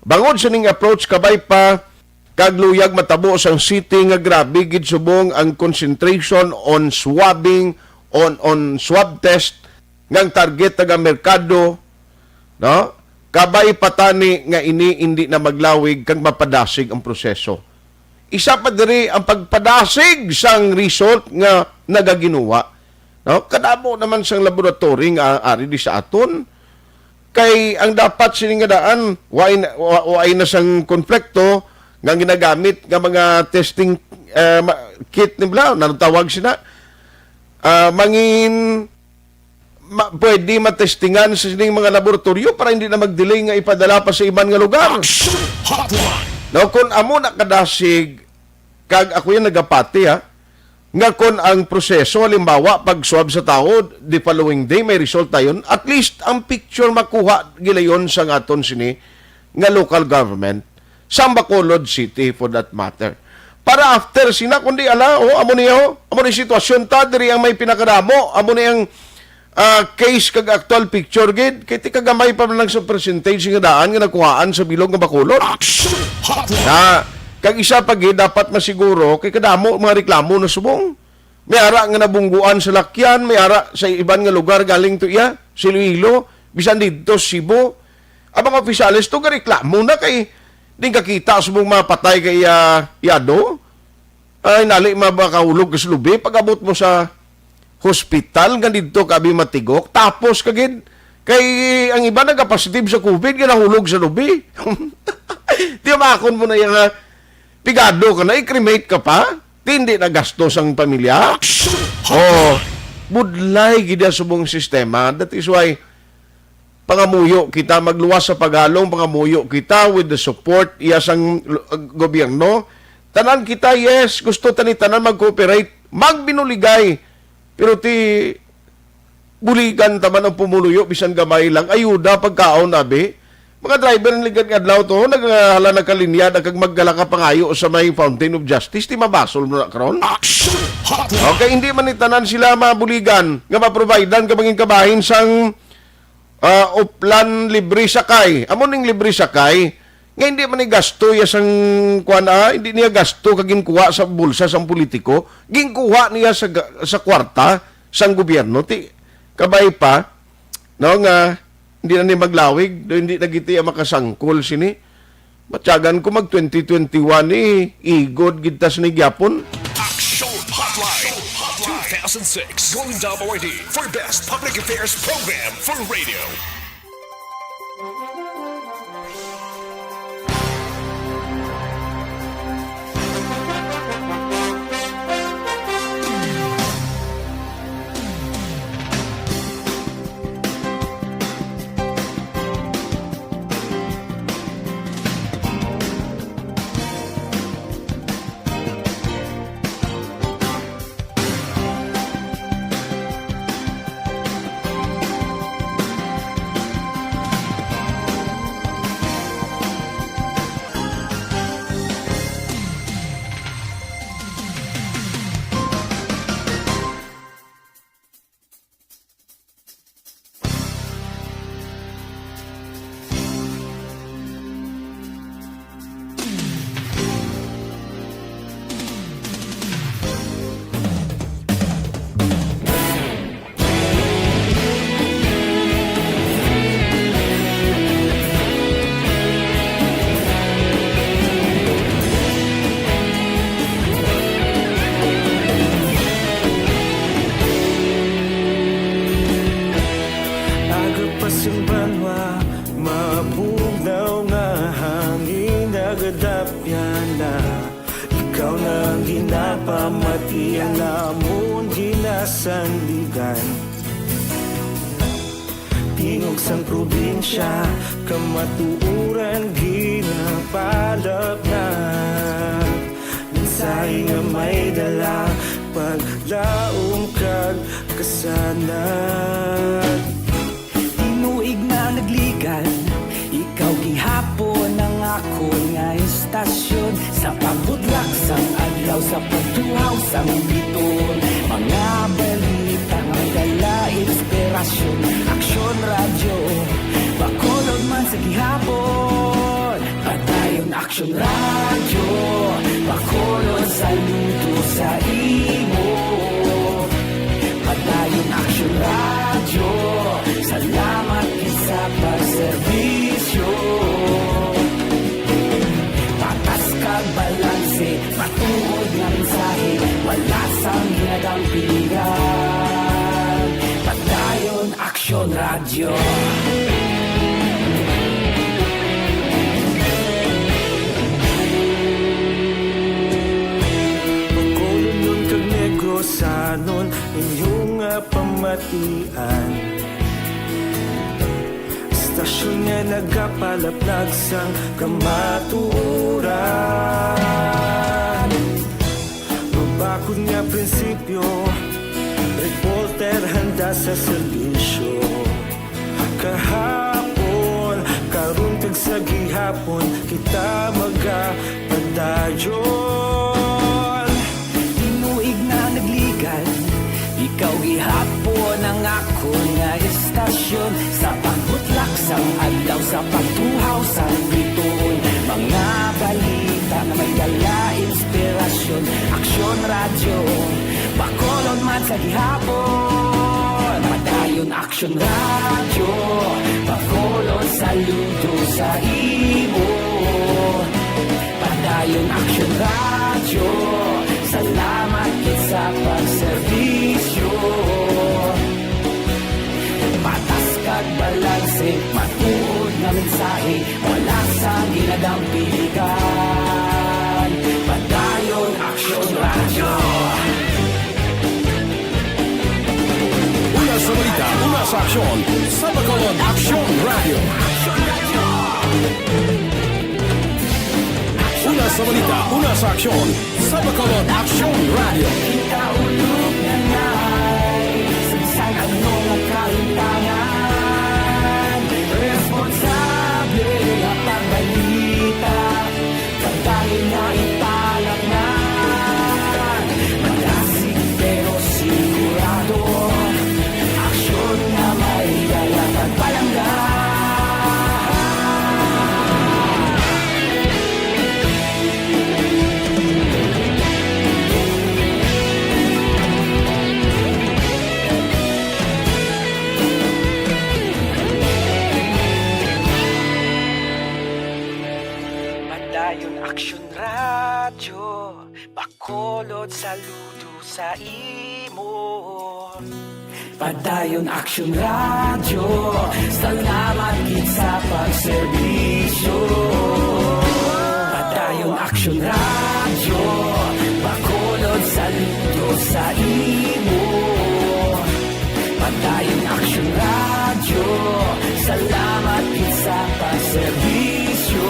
Speaker 3: Bangod sa ning approach kabay pa kagluyag matabo sang city nga grabe gid subong ang concentration on swabbing on swab test ngang target taga merkado, no? Kabay patani nga ini hindi na maglawig kag mapadasig ang proseso. Isa pa diri ang pagpadasig sang result nga nagaginuwa, no? Kadamo naman sang laboratory nga ari di sa aton. Kay ang dapat sining nga daan, way na sang konflikto nga ginagamit nga mga testing kit ni Blau, nanutawag sila. Pwede matestingan sa sining mga laboratorio para hindi na mag-delay nga ipadala pa sa ibang nga lugar.
Speaker 4: Action Hotline.
Speaker 3: Now, kung amo na kadasig, kag ako yung nagapati nga kung ang proseso, halimbawa, pag swab sa tao, the following day, may result tayo, at least ang picture makuha gilayon sa aton sini nga local government, sa Bacolod City for that matter. Para after sina, kundi amo niya, amo ni sitwasyon ta, diri ang may pinakadamo, amo ni ang case kag actual picture gid, kay ti kagamay pa lang sa percentage nga daan nga nakuhaan sa bilog nga Bacolod.
Speaker 4: Action Hotline.
Speaker 3: Kag isa pag dapat masiguro kay kadamo mga reklamo na subong. May ara nga nabungguan sa lakyan, may ara sa iban nga lugar galing to iya, sa Iloilo, bisan dito Cebu. Abang opisyalis to reklamo na kay di kakita subong mapatay kay Yado. Ay nali mabakahulog sa lubi pag-abot mo sa hospital nga dito kabi matigok tapos kagid kay ang iba nagka-positive sa COVID nga nahulog sa lubi. Di makon mo na yung pigado ka na, i-cremate ka pa. Tindi na gastos ang pamilya. Oh, budlay gid subong sistema. That is why pangamuyo kita magluwas sa paghalong, pangamuyo kita with the support iyasang gobyerno. Tanan kita, yes, gusto tani tanan mag-cooperate, magbinuligay. Pero ti buligan taman ang pumuluyo bisan gamay lang ayuda pagkaon abi. Mga driver ng ligan adlaw to naghala na kalinya kag maggala ka pangayo sa may Fountain of Justice ti mabasol mo na karon. Okay, hindi man ni tanan sila mabuligan nga ma-providean ka mangin kabahin sang uplan libre sakay. Amo ning libre sakay nga hindi man ni gasto ya sang kuana, hindi niya gasto kag ginkuha sa bulsa sang politiko, ginkuha niya sa kwarta sang gobyerno ti kabay pa no nga hindi na ni maglawig, do hindi nagiti makasangkol sini. Matyagan ko mag 2021 igod gidtas ni gyapon.
Speaker 4: Action Hotline 2006 Golden Dome Awardee for Best Public Affairs Program for Radio.
Speaker 7: Ikaw nang ginapamati ang namon ginasandigan. Tingog sang probinsya, kamatuuran ginapalap na. Mensahe nga may dala, paglaong kag kasanat.
Speaker 8: Tinuig na nagligan, ikaw gihapon ang ako nga istasyon. Sa pagbutlak sang adlaw, sa pagtuhaw sang biton. Mga balita nga dala inspirasyon. Aksyon radyo, bakolod man sa gihapon. Padayon aksyon radyo, bakolod saludo sa imo. Padayon aksyon radyo, salamat sa pagserbisyo. Patas kag balanse, matuod nga mensahe, wala sang ginadang pilihan. Padayon aksyon radyo.
Speaker 7: Pagkulong nun kag negrosanon, inyong pamatian. Stasyon nga nagapalaplag sang kamatuoran. Mabakod nga prinsipyo, reporter handa sa serbisyo. Kahapon, karon kag sa gihapon, kita magapadayon.
Speaker 8: Tinuig na nagligan, ikaw gihapon ang ako nga istasyon. Sa pagbutlak sang adlaw, sa pagtuhaw sang biton. Mga balita na may dala inspirasyon. Aksyon radyo, bakolon man sa gihapon. Padayon aksyon radyo, bakolon saludo sa imo. Padayon aksyon radyo, salamat sa pagserbisyo. Patas kag balanse, matuod nga mensahe, wala sang ginadang piligan. Padayon aksyon radyo.
Speaker 1: aksyon sa Bacolod Action Radio. Una sa balita, una sa aksyon sa Bacolod Action Radio.
Speaker 8: Ikaulog na na'y Sagsang ano ang kaintangan Responsable ang pagbalita Pagdahil na ipalag na Malasig pero sigurado Aksyon na may dala pagpalanggan Padayon Aksyon Radyo Bacolod saludo sa imo Padayon Aksyon Radyo Salamat gid sa pagserbisyo Padayon Aksyon Radyo Bacolod saludo sa imo Padayon Aksyon Radyo Salamat gid sa pagserbisyo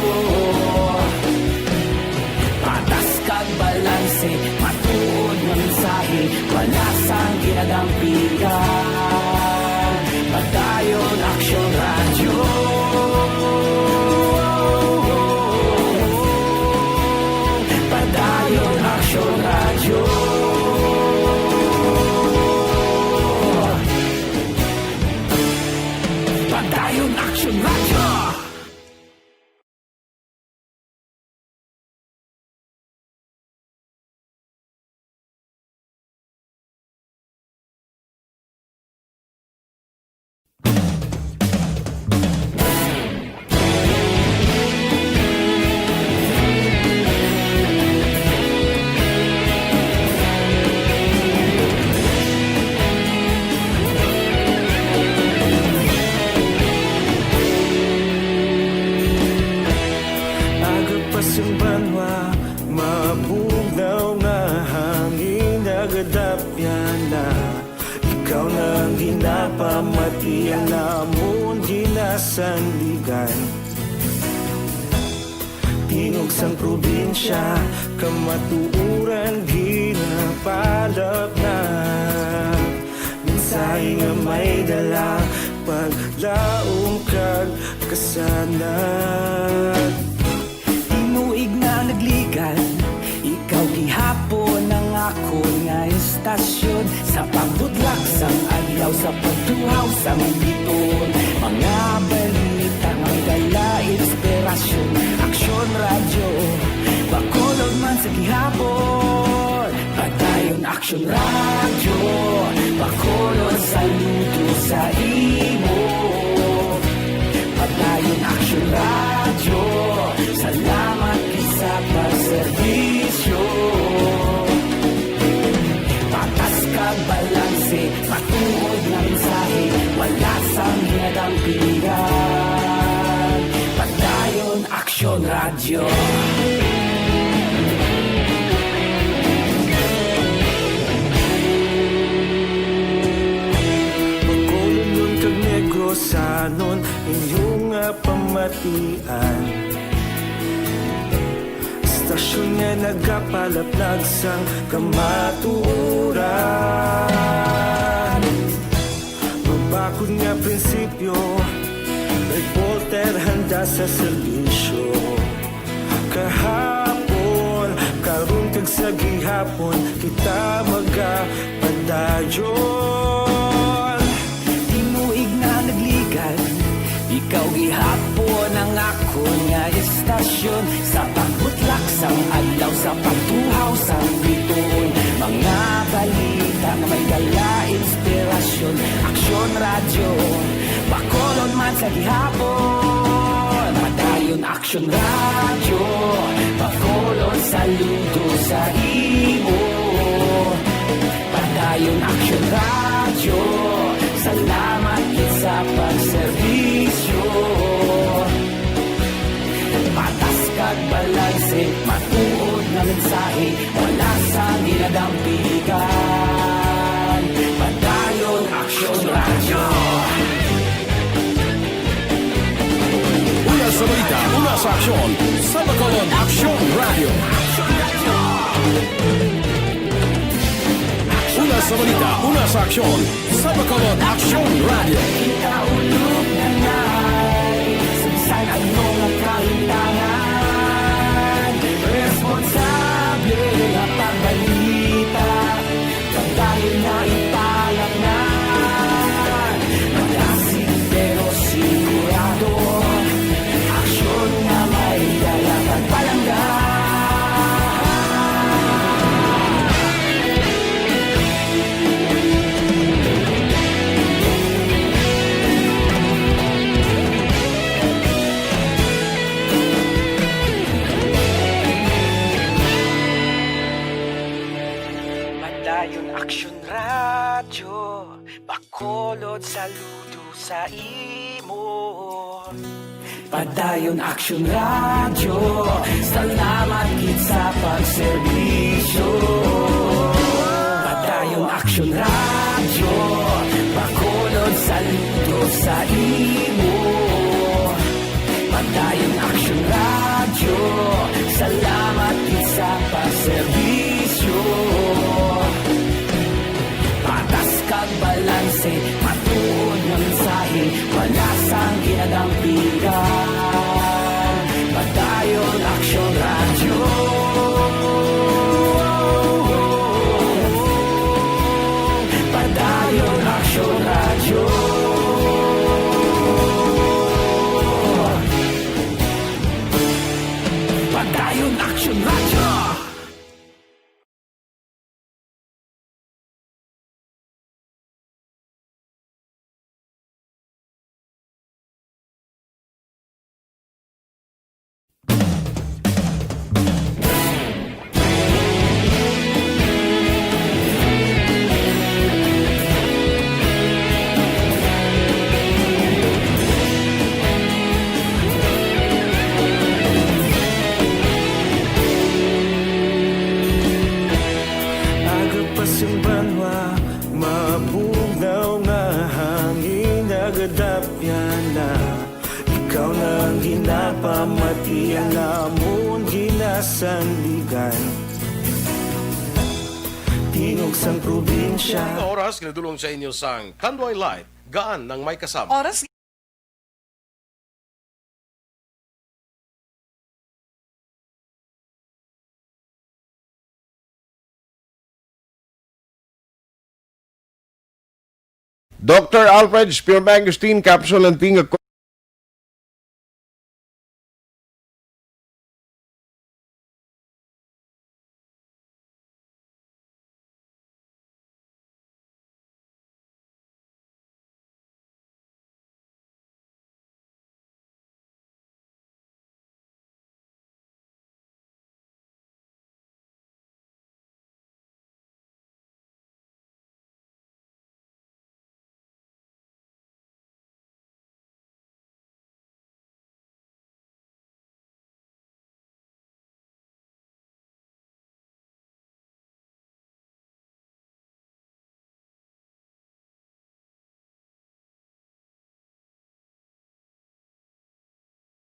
Speaker 8: Patas kag balanse, matuod ng mensahe, wala sang ginadampigan. Padayon Aksyon Radyo. Padayon Aksyon Radyo. Padayon Aksyon Radyo.
Speaker 7: Agapasumbanwa, mabugnaw nga hangin nagadapyan na ikaw nang ginapamatian namon ginasandigan Tingog sang probinsya, kamatuuran ginapalap na Mensahe nga may dala, paglaong kag kasanat
Speaker 8: Tinuig na nagligan Ikaw gihapon ang ako nga istasyon Sa pagbudlak sang adlaw Sa pagtuhaw sa biton Mga balita may dala inspirasyon Aksyon Radyo Bacolod man sa gihapon Padayon Aksyon Radyo Bacolod saludo sa imo Padayon Aksyon Radyo Salamat sa pagserbisyo Patas kag balanse Matuod na mensahe Wala sang ginadampigan Padayon Aksyon Radyo
Speaker 7: Bacolod nun kag Negrosanon inyong nga pamatian Stasyon nga nagapalaplag sang kamatuoran Mabakod nga prinsipyo Reporter handa sa serbisyo Kahapon, karon kag sa gihapon Kita magapadayon
Speaker 8: Tinuig na nagligan Ikaw gihapon ang ako nga istasyon Sa pagbutlak sang adlaw Sa pagtuhaw sang biton Mga balita na may dala inspirasyon Aksyon Radyo Bacolod man sa gihapon Padayon Aksyon Radyo Bacolod saludo sa imo Padayon Aksyon Radyo Salamat sa pagserbisyo Patas kag balanse Matuod na mensahe Wala sa ginadampigan Padayon Aksyon Radyo
Speaker 1: aksyon sa Bacolod Aksyon Radio. Una sa balita, una sa aksyon sa Bacolod Aksyon Radio.
Speaker 8: Kaulog na ngay, saan ang mga kahintangan, responsable na pagbalita, dahil na italak na, malasig pero sigurado, aksyon na may dala pagpalangga.
Speaker 10: Padayon Aksyon Radyo, Bacolod saludo sa imo.
Speaker 8: Padayon Aksyon Radyo, salamat gid sa pagserbisyo. Padayon Aksyon Radyo, Bacolod saludo sa imo. Padayon Aksyon Radyo, salamat gid sa pagserbisyo. Patas kag balanse, matuod ng mensahe, wala sang ginadampigan. Padayon Aksyon Radyo. Padayon Aksyon Radyo. Padayon Aksyon Radyo.
Speaker 7: Agapas yung banwa, mabugnaw nga hangin, nagadapyan na. Ikaw na ang ginapamatian, namon ginasanligan. Tingog sang probinsya.
Speaker 1: Ang oras, kinadulong sa inyo sang Tanduay Live, gaan ng may kasama.
Speaker 11: Oras
Speaker 3: Dr. Alfred Spearmangustin, Capsule and Ting.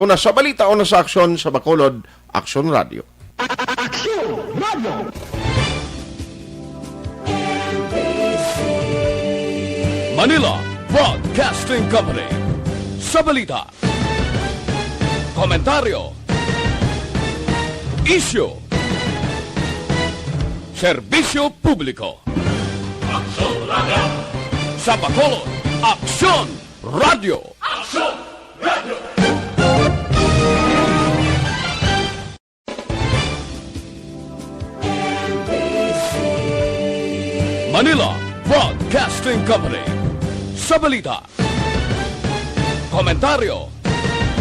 Speaker 3: Una sa balita, una sa aksyon sa Bacolod Aksyon Radio.
Speaker 1: Manila Broadcasting Company. Sa balita, komentaryo, issue, serbisyo publiko.
Speaker 2: Aksyon Radio!
Speaker 1: Sa Bacolod Aksyon Radio.
Speaker 2: Aksyon Radio!
Speaker 1: Manila Broadcasting Company. Sa balita, komentaryo,